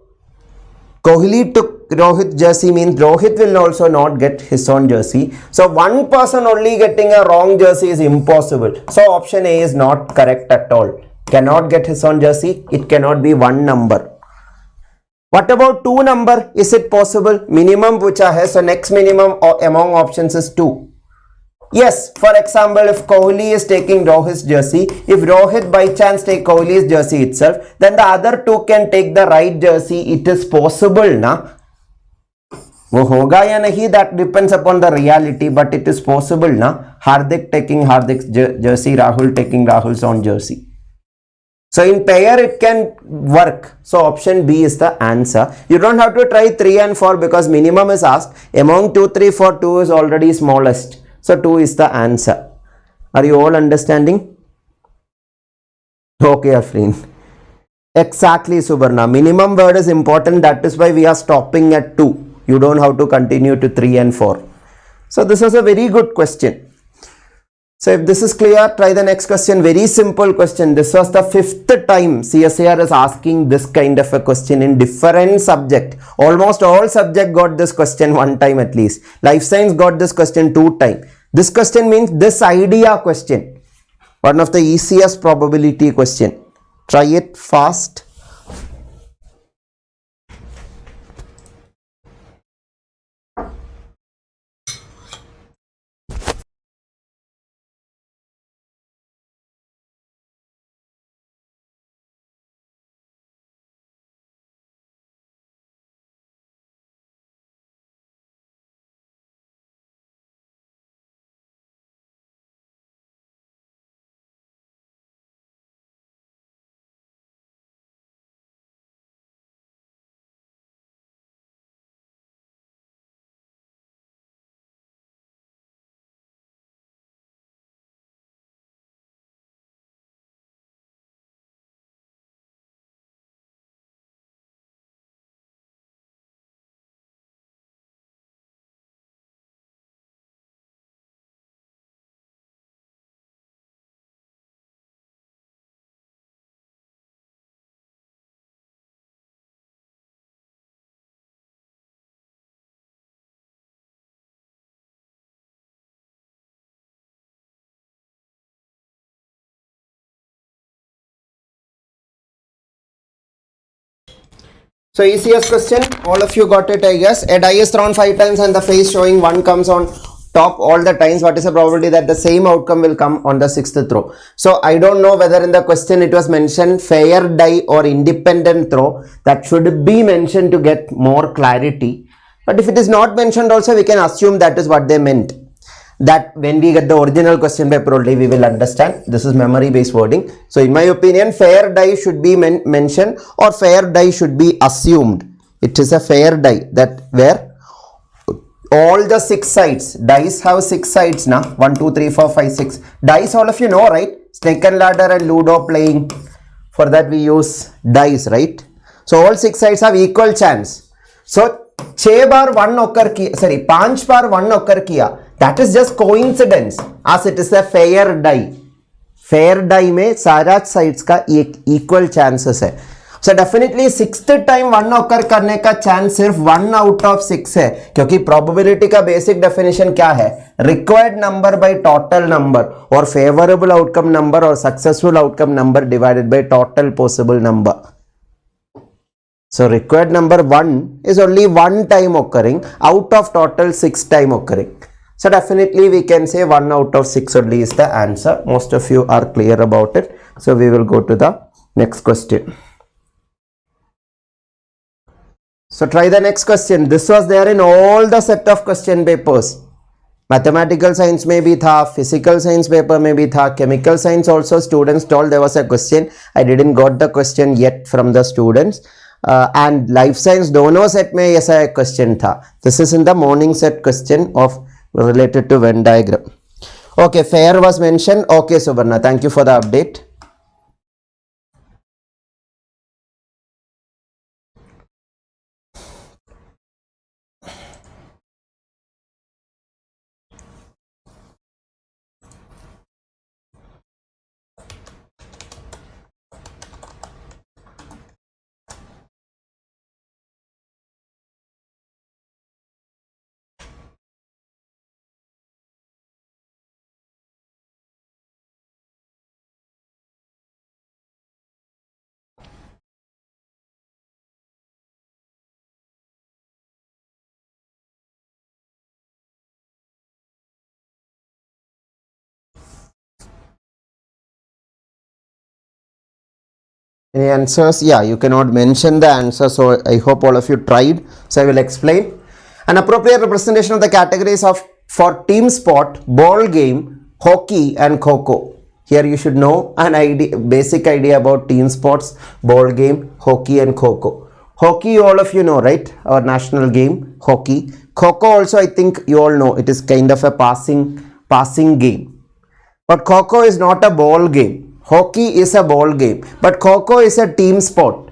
Kohli took Rohit jersey means Rohit will also not get his own jersey. So one person only getting a wrong jersey is impossible. So option A is not correct at all. Cannot get his own jersey. It cannot be one number. What about 2 number? Is it possible? Minimum pucha hai, so next minimum among options is 2. Yes, for example, if Kohli is taking Rohit's jersey, if Rohit by chance take Kohli's jersey itself, then the other two can take the right jersey. It is possible, na? वो होगा या नहीं, that depends upon the reality, but it is possible, na? Hardik taking Hardik's jersey, Rahul taking Rahul's own jersey. So in pair it can work. So option B is the answer. You don't have to try 3 and 4 because minimum is asked. Among 2, 3, 4, 2 is already smallest. So 2 is the answer. Are you all understanding? Okay, Afreen. Exactly, Subarna. Minimum word is important. That is why we are stopping at 2. You don't have to continue to 3 and 4. So this was a very good question. So if this is clear, try the next question. Very simple question. This was the 5th time CSIR is asking this kind of a question in different subject. Almost all subject got this question one time at least. Life science got this question 2 times. This question means this idea question. One of the easiest probability question. Try it fast. So easiest question, all of you got it I guess. A die is thrown 5 times and the face showing 1 comes on top all the times. What is the probability that the same outcome will come on the 6th throw? So I don't know whether in the question it was mentioned fair die or independent throw. That should be mentioned to get more clarity. But if it is not mentioned also, we can assume that is what they meant. That when we get the original question paper only we will understand. This is memory based wording. So in my opinion, fair die should be mentioned or fair die should be assumed. It is a fair die that where all the 6 sides, dice have 6 sides now. 1, 2, 3, 4, 5, 6. Dice all of you know, right? Snake and ladder and Ludo playing. For that we use dice, right? So all 6 sides have equal chance. So 6 bar 1 occur किया, sorry 5 बार 1 occur किया. That is just coincidence as it is a fair die. Fair die में सारा sides का equal chances है. So definitely 6th time 1 occur करने का chance सिर्फ 1 out of 6 है, क्योंकि probability का basic definition क्या है? Required number by total number or favorable outcome number or successful outcome number divided by total possible number. So required number 1 is only 1 time occurring out of total 6 time occurring. So definitely we can say 1 out of 6 only is the answer. Most of you are clear about it. So we will go to the next question. So try the next question. This was there in all the set of question papers. Mathematical science में भी था, physical science paper में भी था, chemical science also students told there was a question. I didn't got the question yet from the students. And life science दोनों set में ऐसा एक question था. This is in the morning set question of related to Venn diagram. Okay, fair was mentioned. Okay, Subarna, thank you for the update. Any answers? Yeah, you cannot mention the answer, so I hope all of you tried. So I will explain. An appropriate representation of the categories of for team sport, ball game, hockey and kho-kho. Here you should know an idea, basic idea about team sports, ball game, hockey and kho-kho. Hockey all of you know, right? Our national game, hockey. Kho-kho also I think you all know. It is kind of a passing game. But kho-kho is not a ball game. Hockey is a ball game, but kho-kho is a team sport.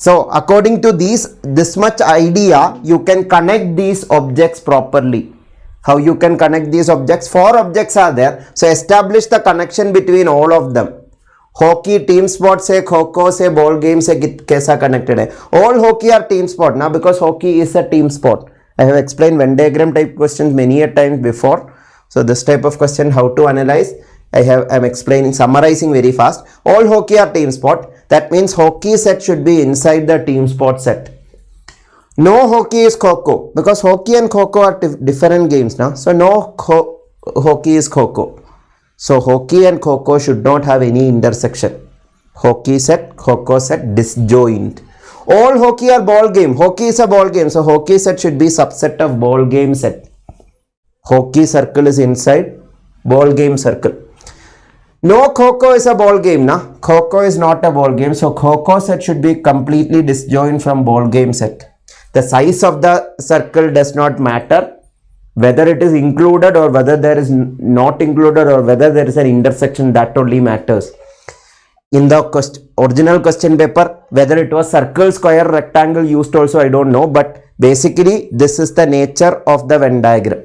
So according to this much idea, you can connect these objects properly. How you can connect these objects? 4 objects are there. So establish the connection between all of them. Hockey team sport से, kho-kho से, ball game से कैसा connected है? All hockey are team sport now because hockey is a team sport. I have explained Venn diagram type questions many a times before. So this type of question, how to analyze, I'm explaining, summarizing very fast. All hockey are team sport. That means hockey set should be inside the team sport set. No hockey is kho-kho because hockey and kho-kho are different games now. So no hockey is kho-kho. So hockey and kho-kho should not have any intersection. Hockey set, kho-kho set disjoint. All hockey are ball game. Hockey is a ball game. So hockey set should be subset of ball game set. Hockey circle is inside ball game circle. No kho-kho is a ball game na. Kho-kho is not a ball game. So kho-kho set should be completely disjoint from ball game set. The size of the circle does not matter. Whether it is included or whether there is not included or whether there is an intersection, that only matters. In the original question paper, whether it was circle, square, rectangle used also, I don't know. But basically, this is the nature of the Venn diagram.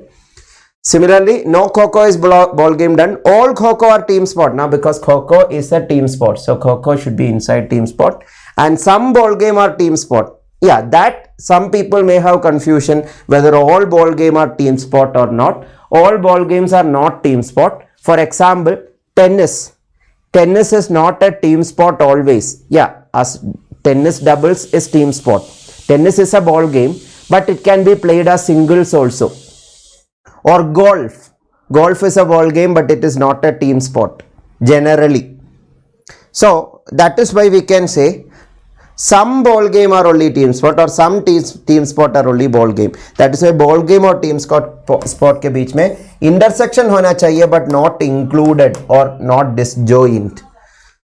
Similarly, no kho-kho is ball game done. All kho-kho are team sport now because kho-kho is a team sport. So kho-kho should be inside team sport. And some ball game are team sport. Yeah, that some people may have confusion whether all ball game are team sport or not. All ball games are not team sport. For example, tennis. Tennis is not a team sport always. Yeah, as Tennis doubles is team sport. Tennis is a ball game, but it can be played as singles also. Or golf. Golf is a ball game, but it is not a team sport generally. So that is why we can say some ball game are only team sport or some team sport are only ball game. That is why ball game or team sport के बीच में intersection होना चाहिए, but not included or not disjoint.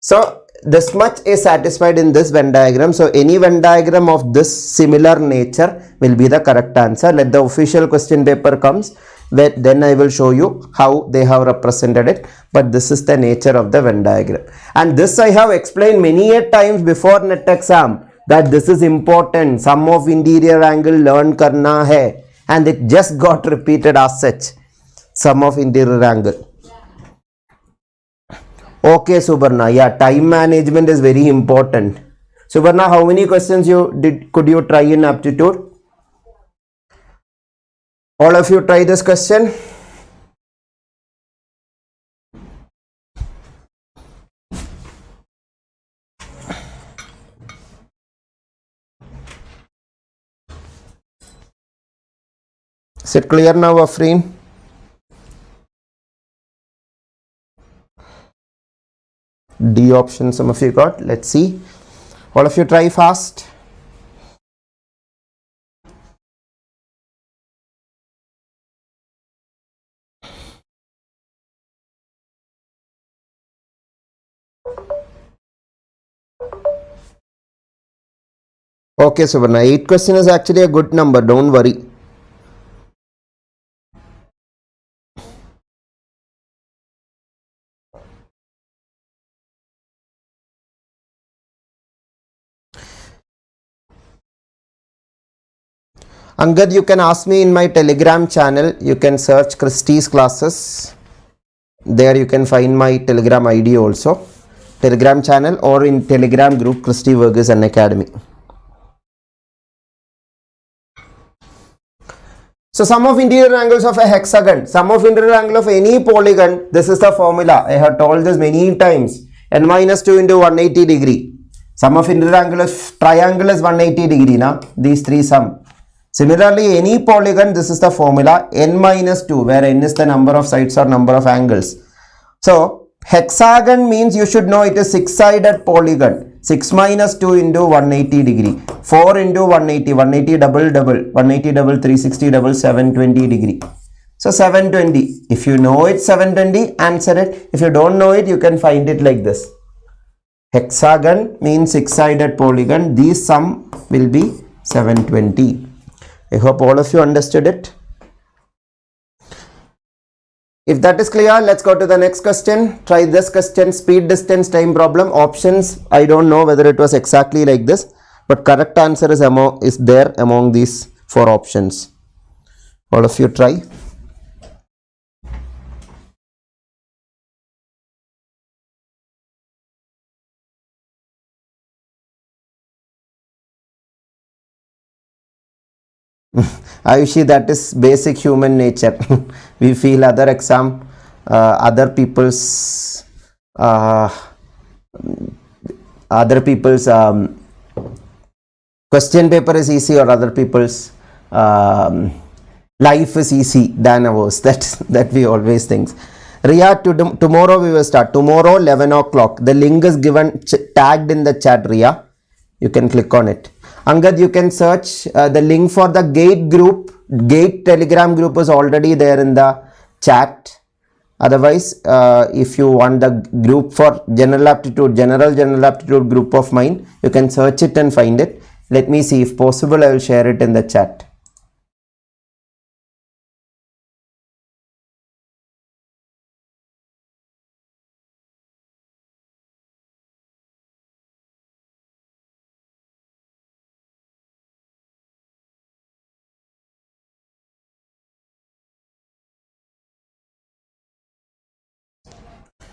So this much is satisfied in this Venn diagram. So any Venn diagram of this similar nature will be the correct answer. Let the official question paper comes, then I will show you how they have represented it. But this is the nature of the Venn diagram. And this I have explained many a times before NET exam, that this is important. Sum of interior angle learn karna hai. And it just got repeated as such. Sum of interior angle. Okay, Subarna. Yeah, time management is very important. Subarna, how many questions could you try in aptitude? All of you try this question. Is it clear now, Afreen? D option some of you got. Let's see. All of you try fast. Okay, Subarna. 8 question is actually a good number. Don't worry. Angad, you can ask me in my Telegram channel. You can search Christy's classes. There you can find my Telegram ID also. Telegram channel or in Telegram group Christy Varghese Unacademy. So sum of interior angles of a hexagon, sum of interior angle of any polygon, this is the formula. I have told this many times. N minus 2 into 180 degree. Sum of interior angle of triangle is 180 degree. Na? These three sum. Similarly, any polygon, this is the formula. N minus 2, where n is the number of sides or number of angles. So hexagon means you should know it is 6-sided polygon. 6 minus 2 into 180 degree. 4 into 180. 180 double double. 180 double 360 double 720 degree. So 720. If you know it 720, answer it. If you don't know it, you can find it like this. Hexagon means 6-sided polygon. These sum will be 720. I hope all of you understood it. If that is clear, let's go to the next question. Try this question, speed, distance, time problem. Options, I don't know whether it was exactly like this, but correct answer is there among these 4 options. All of you try. Ayushi, that is basic human nature. We feel other exam, other people's question paper is easy, or other people's life is easy than ours. That we always think. Ria, tomorrow we will start. Tomorrow 11 o'clock. The link is given tagged in the chat. Ria, you can click on it. Angad, you can search the link for the GATE group. GATE Telegram group is already there in the chat. Otherwise, if you want the group for general aptitude group of mine, you can search it and find it. Let me see, if possible I will share it in the chat.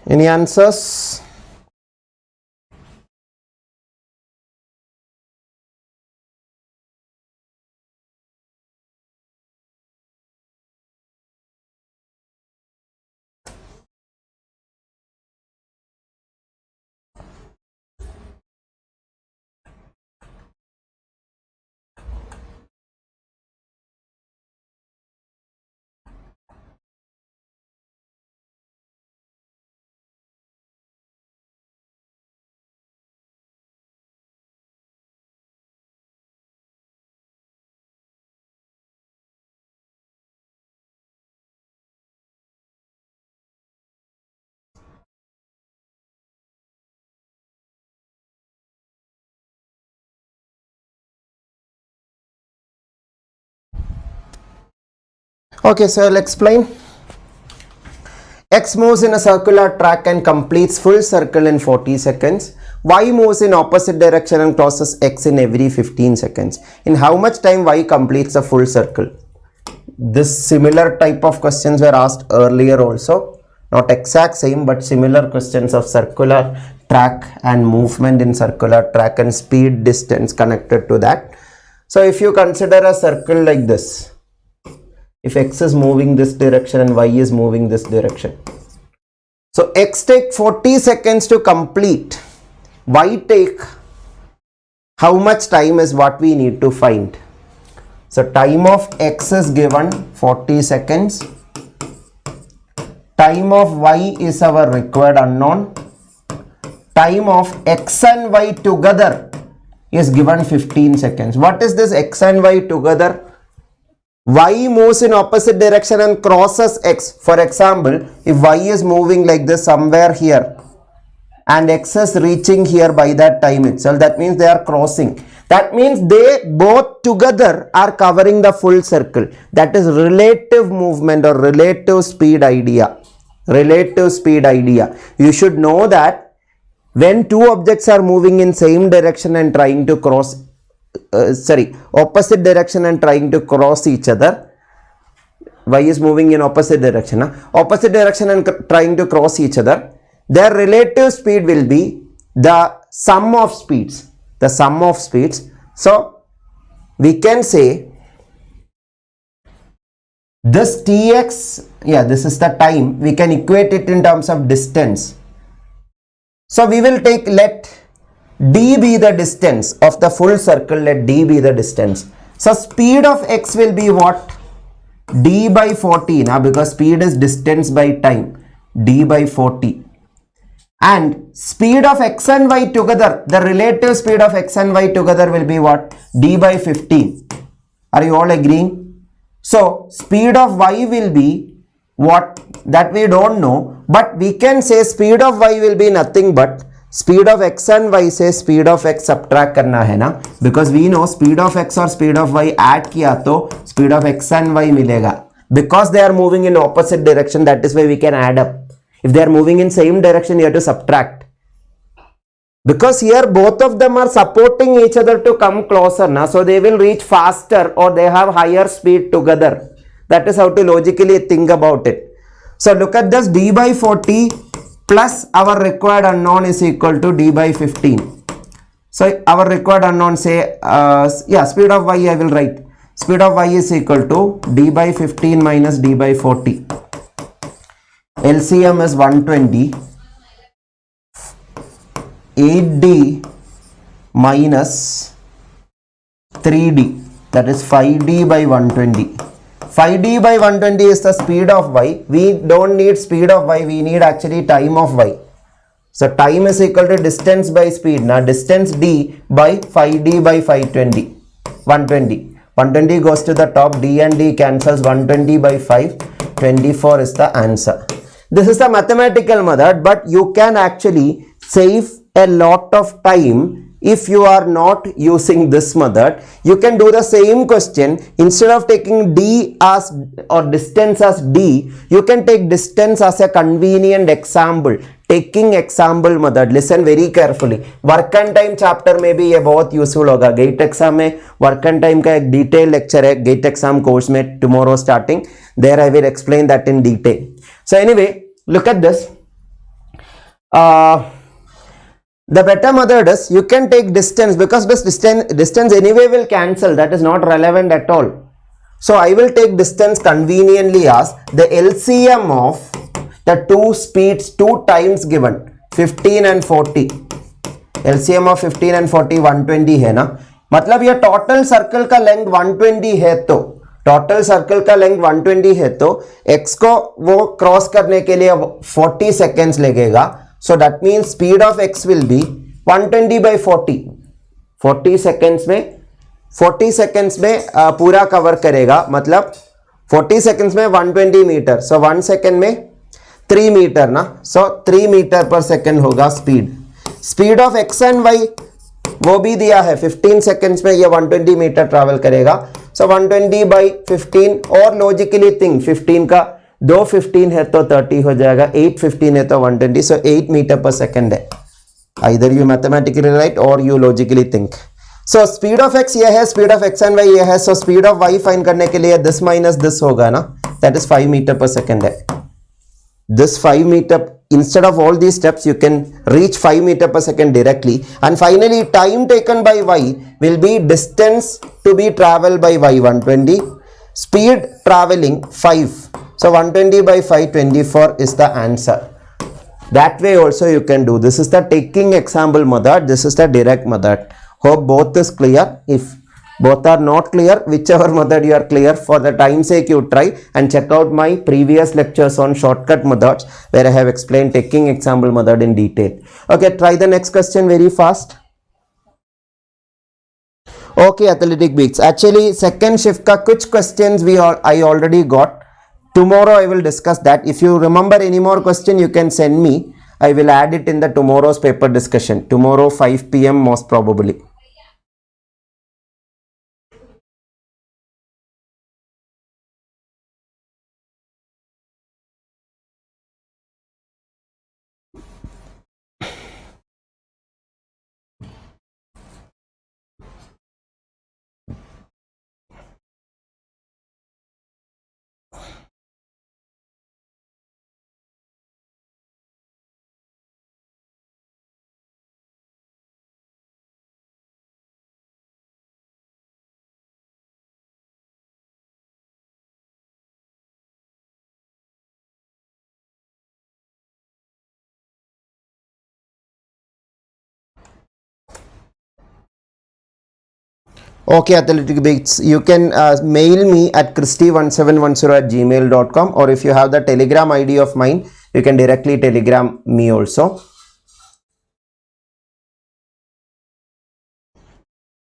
Any answers? Okay, so I'll explain. X moves in a circular track and completes full circle in 40 seconds. Y moves in opposite direction and crosses X in every 15 seconds. In how much time Y completes a full circle? This similar type of questions were asked earlier also. Not exact same, but similar questions of circular track and movement in circular track and speed distance connected to that. So if you consider a circle like this, if X is moving this direction and Y is moving this direction. So X take 40 seconds to complete. Y take how much time is what we need to find. So time of X is given 40 seconds. Time of Y is our required unknown. Time of X and Y together is given 15 seconds. What is this X and Y together? Y moves in opposite direction and crosses X. For example, if Y is moving like this somewhere here and X is reaching here by that time itself, that means they are crossing. That means they both together are covering the full circle. That is relative movement or relative speed idea. Relative speed idea. You should know that when two objects are moving in same direction and trying to cross opposite direction and trying to cross each other, Y is moving in opposite direction, opposite direction and trying to cross each other, their relative speed will be the sum of speeds, so we can say this Tx, this is the time, we can equate it in terms of distance. So we will take, let d be the distance of the full circle, let d be the distance. So speed of X will be what? D by 40, because speed is distance by time, d by 40. And speed of X and Y together, the relative speed of X and Y together will be what? D by 15. Are you all agreeing? So speed of Y will be what? That we don't know, but we can say speed of Y will be nothing but speed of X and Y से speed of X subtract करना है ना, because we know speed of X और speed of Y add किया तो speed of X and Y मिलेगा, because they are moving in opposite direction. That is why we can add up. If they are moving in same direction, you have to subtract, because here both of them are supporting each other to come closer na, so they will reach faster or they have higher speed together. That is how to logically think about it. So look at this, d by 40 plus our required unknown is equal to d by 15. So our required unknown, say speed of Y I will write. Speed of Y is equal to d by 15 minus d by 40. LCM is 120. 8d minus 3d, that is 5d by 120. 5d by 120 is the speed of Y. We don't need speed of Y, we need actually time of Y. So time is equal to distance by speed. Now distance d by 5d by 520. 120. 120 goes to the top, d and d cancels, 120 by 5, 24 is the answer. This is the mathematical method, but you can actually save a lot of time if you are not using this method. You can do the same question. Instead of taking d as or distance as d, you can take distance as a convenient example. Taking example method. Listen very carefully. Work and time chapter में भी ये बहुत useful होगा. Gate exam में work and time का एक detail lecture है gate exam course में, tomorrow starting. There I will explain that in detail. So anyway, look at this. The better method is you can take distance, because this distance anyway will cancel. That is not relevant at all. So I will take distance conveniently as the LCM of the two speeds, two times given, 15 and 40. LCM of 15 and 40 120 है ना, मतलब ये total circle का length 120 है, तो total circle का length 120 है तो x को वो cross करने के लिए 40 seconds लगेगा. So that means speed of x will be 120 by 40. 40 seconds में पूरा cover करेगा, मतलब 40 seconds में 120 मीटर. So 1 second में 3 मीटर ना, so 3 मीटर पर सेकेंड होगा speed. Speed of x and y वो भी दिया है, 15 seconds में ये 120 मीटर ट्रैवल करेगा. So 120 by 15 or logically think 15 का 2 15 है तो 30 हो जाएगा, 8 15 है तो 120, so 8 meter per second है. Either you mathematically write or you logically think. So speed of x ये है, speed of x and y ये है, so speed of y find करने के लिए this minus this होगा ना, that is 5 meter per second है. This 5 meter, instead of all these steps you can reach 5 meter per second directly. And finally time taken by y will be distance to be traveled by y 120, speed traveling 5. So 120 by 5 24 is the answer. That way also you can do. This is the taking example method, this is the direct method. Hope both is clear. If both are not clear, whichever method you are clear, for the time sake you try and check out my previous lectures on shortcut methods where I have explained taking example method in detail. Okay, try the next question very fast. Okay, athletic beats. Actually second shift ka kuch questions I already got. Tomorrow I will discuss that. If you remember any more question you can send me. I will add it in the tomorrow's paper discussion. Tomorrow 5 PM most probably. Okay, athletic beats, you can mail me at christy1710@gmail.com, or if you have the telegram ID of mine you can directly telegram me also.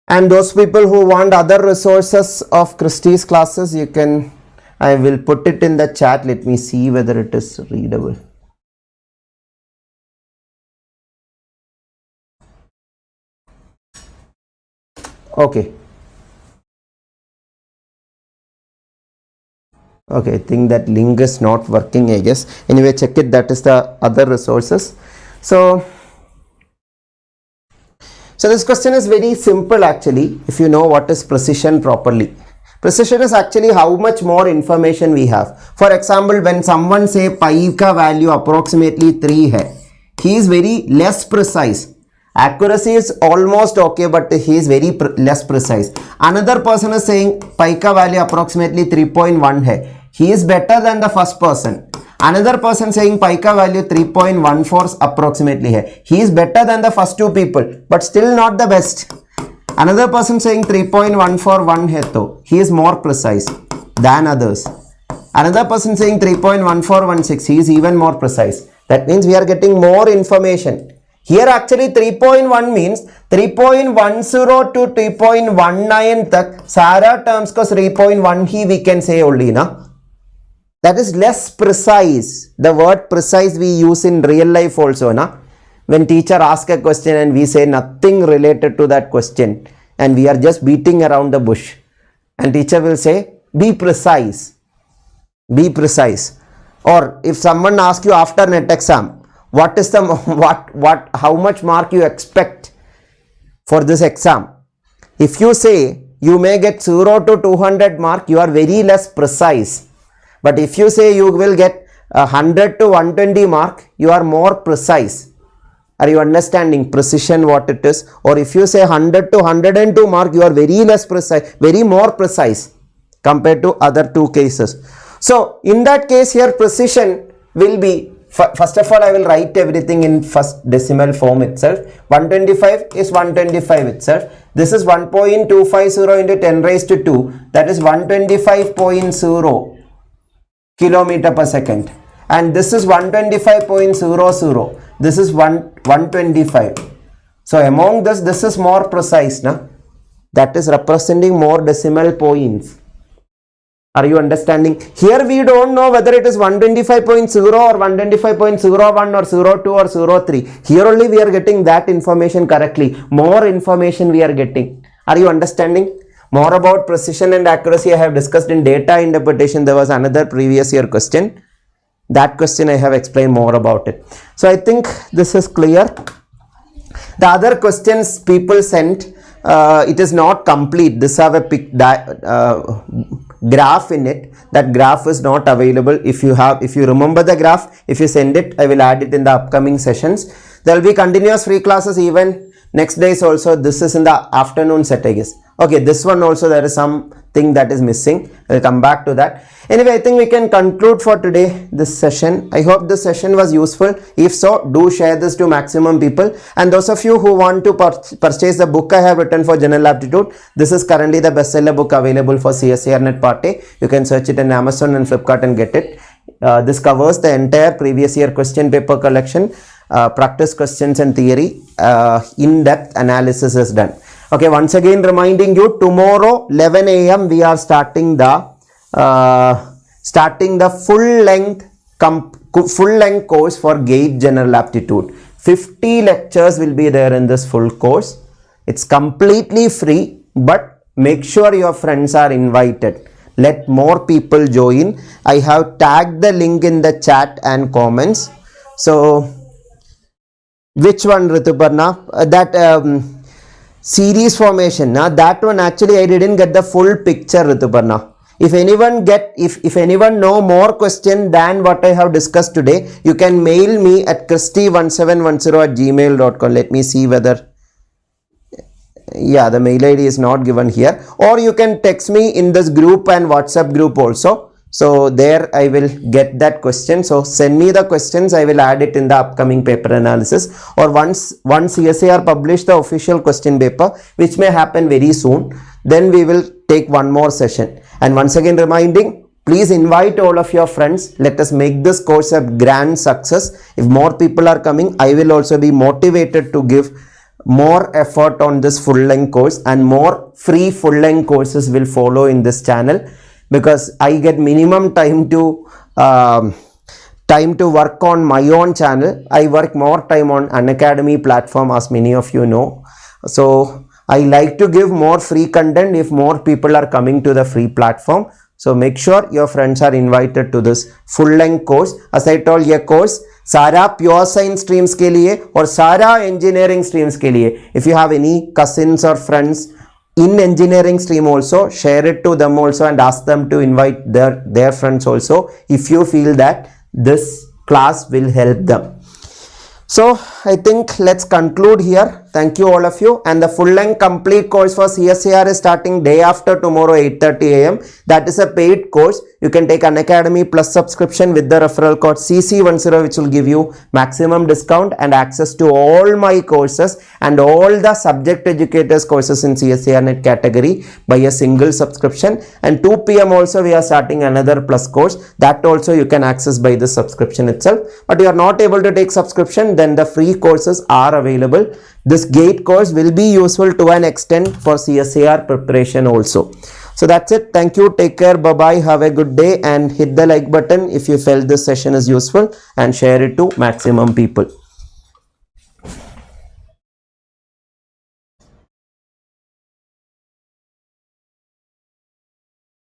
And those people who want other resources of Christy's classes, you can, I will put it in the chat. Let me see whether it is readable. Okay. Okay, I think that link is not working, I guess. Anyway, check it, that is the other resources. So this question is very simple actually, if you know what is precision properly. Precision is actually how much more information we have. For example, when someone say pi ka value approximately 3 hai, he is very less precise. Accuracy is almost okay, but he is very less precise. Another person is saying pi ka value approximately 3.1 hai. He is better than the first person. Another person saying pi ka value 3.14 approximately hai. He is better than the first two people, but still not the best. Another person saying 3.141 hai to, he is more precise than others. Another person saying 3.1416, he is even more precise. That means we are getting more information. Here actually 3.1 means 3.10 to 3.19 tak सारा terms को 3.1 ही we can say only ना. That is less precise. The word precise we use in real life also na. When teacher asks a question and we say nothing related to that question and we are just beating around the bush, and teacher will say be precise, be precise. Or if someone asks you after net exam, what is the how much mark you expect for this exam, if you say you may get 0 to 200 mark, you are very less precise. But if you say you will get 100 to 120 mark, you are more precise. Are you understanding precision what it is? Or if you say 100 to 102 mark, you are very less precise, very more precise compared to other two cases. So in that case here precision will be, first of all I will write everything in first decimal form itself. 125 is 125 itself. This is 1.250 into 10 raised to 2, that is 125.0 kilometer per second, and this is 125.00, this is 125. So among this is more precise na, that is representing more decimal points. Are you understanding? Here we don't know whether it is 125.0 or 125.01 or 02 or 03. Here only we are getting that information correctly. More information we are getting. Are you understanding? More about precision and accuracy I have discussed in data interpretation. There was another previous year question. That question I have explained more about it. So I think this is clear. The other questions people sent, it is not complete. This have a graph in it. That graph is not available. If you remember the graph, if you send it, I will add it in the upcoming sessions. There will be continuous free classes even next days also. This is in the afternoon set, I guess. Okay, this one also there is something that is missing. I will come back to that. Anyway, I think we can conclude for today this session. I hope this session was useful. If so, do share this to maximum people. And those of you who want to purchase the book I have written for General Aptitude, this is currently the bestseller book available for CSIR-NET Part A. You can search it in Amazon and Flipkart and get it. This covers the entire previous year question paper collection, practice questions and theory. In-depth analysis is done. Okay, once again reminding you, tomorrow 11 AM we are starting the full length course for GATE General Aptitude. 50 lectures will be there in this full course. It's completely free, but make sure your friends are invited. Let more people join. I have tagged the link in the chat and comments. So which one, Rituparna? That series formation, that one actually I didn't get the full picture, Rituparna. If anyone know more question than what I have discussed today, you can mail me at christy1710@gmail.com. Let me see whether, yeah, the mail ID is not given here, or you can text me in this group and WhatsApp group also. So there I will get that question. So send me the questions. I will add it in the upcoming paper analysis, or once CSIR publish the official question paper, which may happen very soon, then we will take one more session. And once again reminding, please invite all of your friends. Let us make this course a grand success. If more people are coming, I will also be motivated to give more effort on this full length course, and more free full length courses will follow in this channel, because I get minimum time to work on my own channel. I work more time on Unacademy platform, as many of you know. So I like to give more free content if more people are coming to the free platform. So make sure your friends are invited to this full length course. As I told you, course सारा pure science streams के लिए और सारा engineering streams के लिए. If you have any cousins or friends in engineering stream also, share it to them also and ask them to invite their friends also, if you feel that this class will help them. So I think let's conclude here. Thank you all of you. And the full length complete course for CSIR is starting day after tomorrow 8:30 AM. That is a paid course. You can take Unacademy plus subscription with the referral code CC10, which will give you maximum discount and access to all my courses and all the subject educators courses in CSIR-NET category by a single subscription. And 2 PM also we are starting another plus course. That also you can access by the subscription itself. But you are not able to take subscription, then the free courses are available. This GATE course will be useful to an extent for CSIR preparation also. So that's it. Thank you. Take care. Bye-bye. Have a good day, and hit the like button if you felt this session is useful, and share it to maximum people.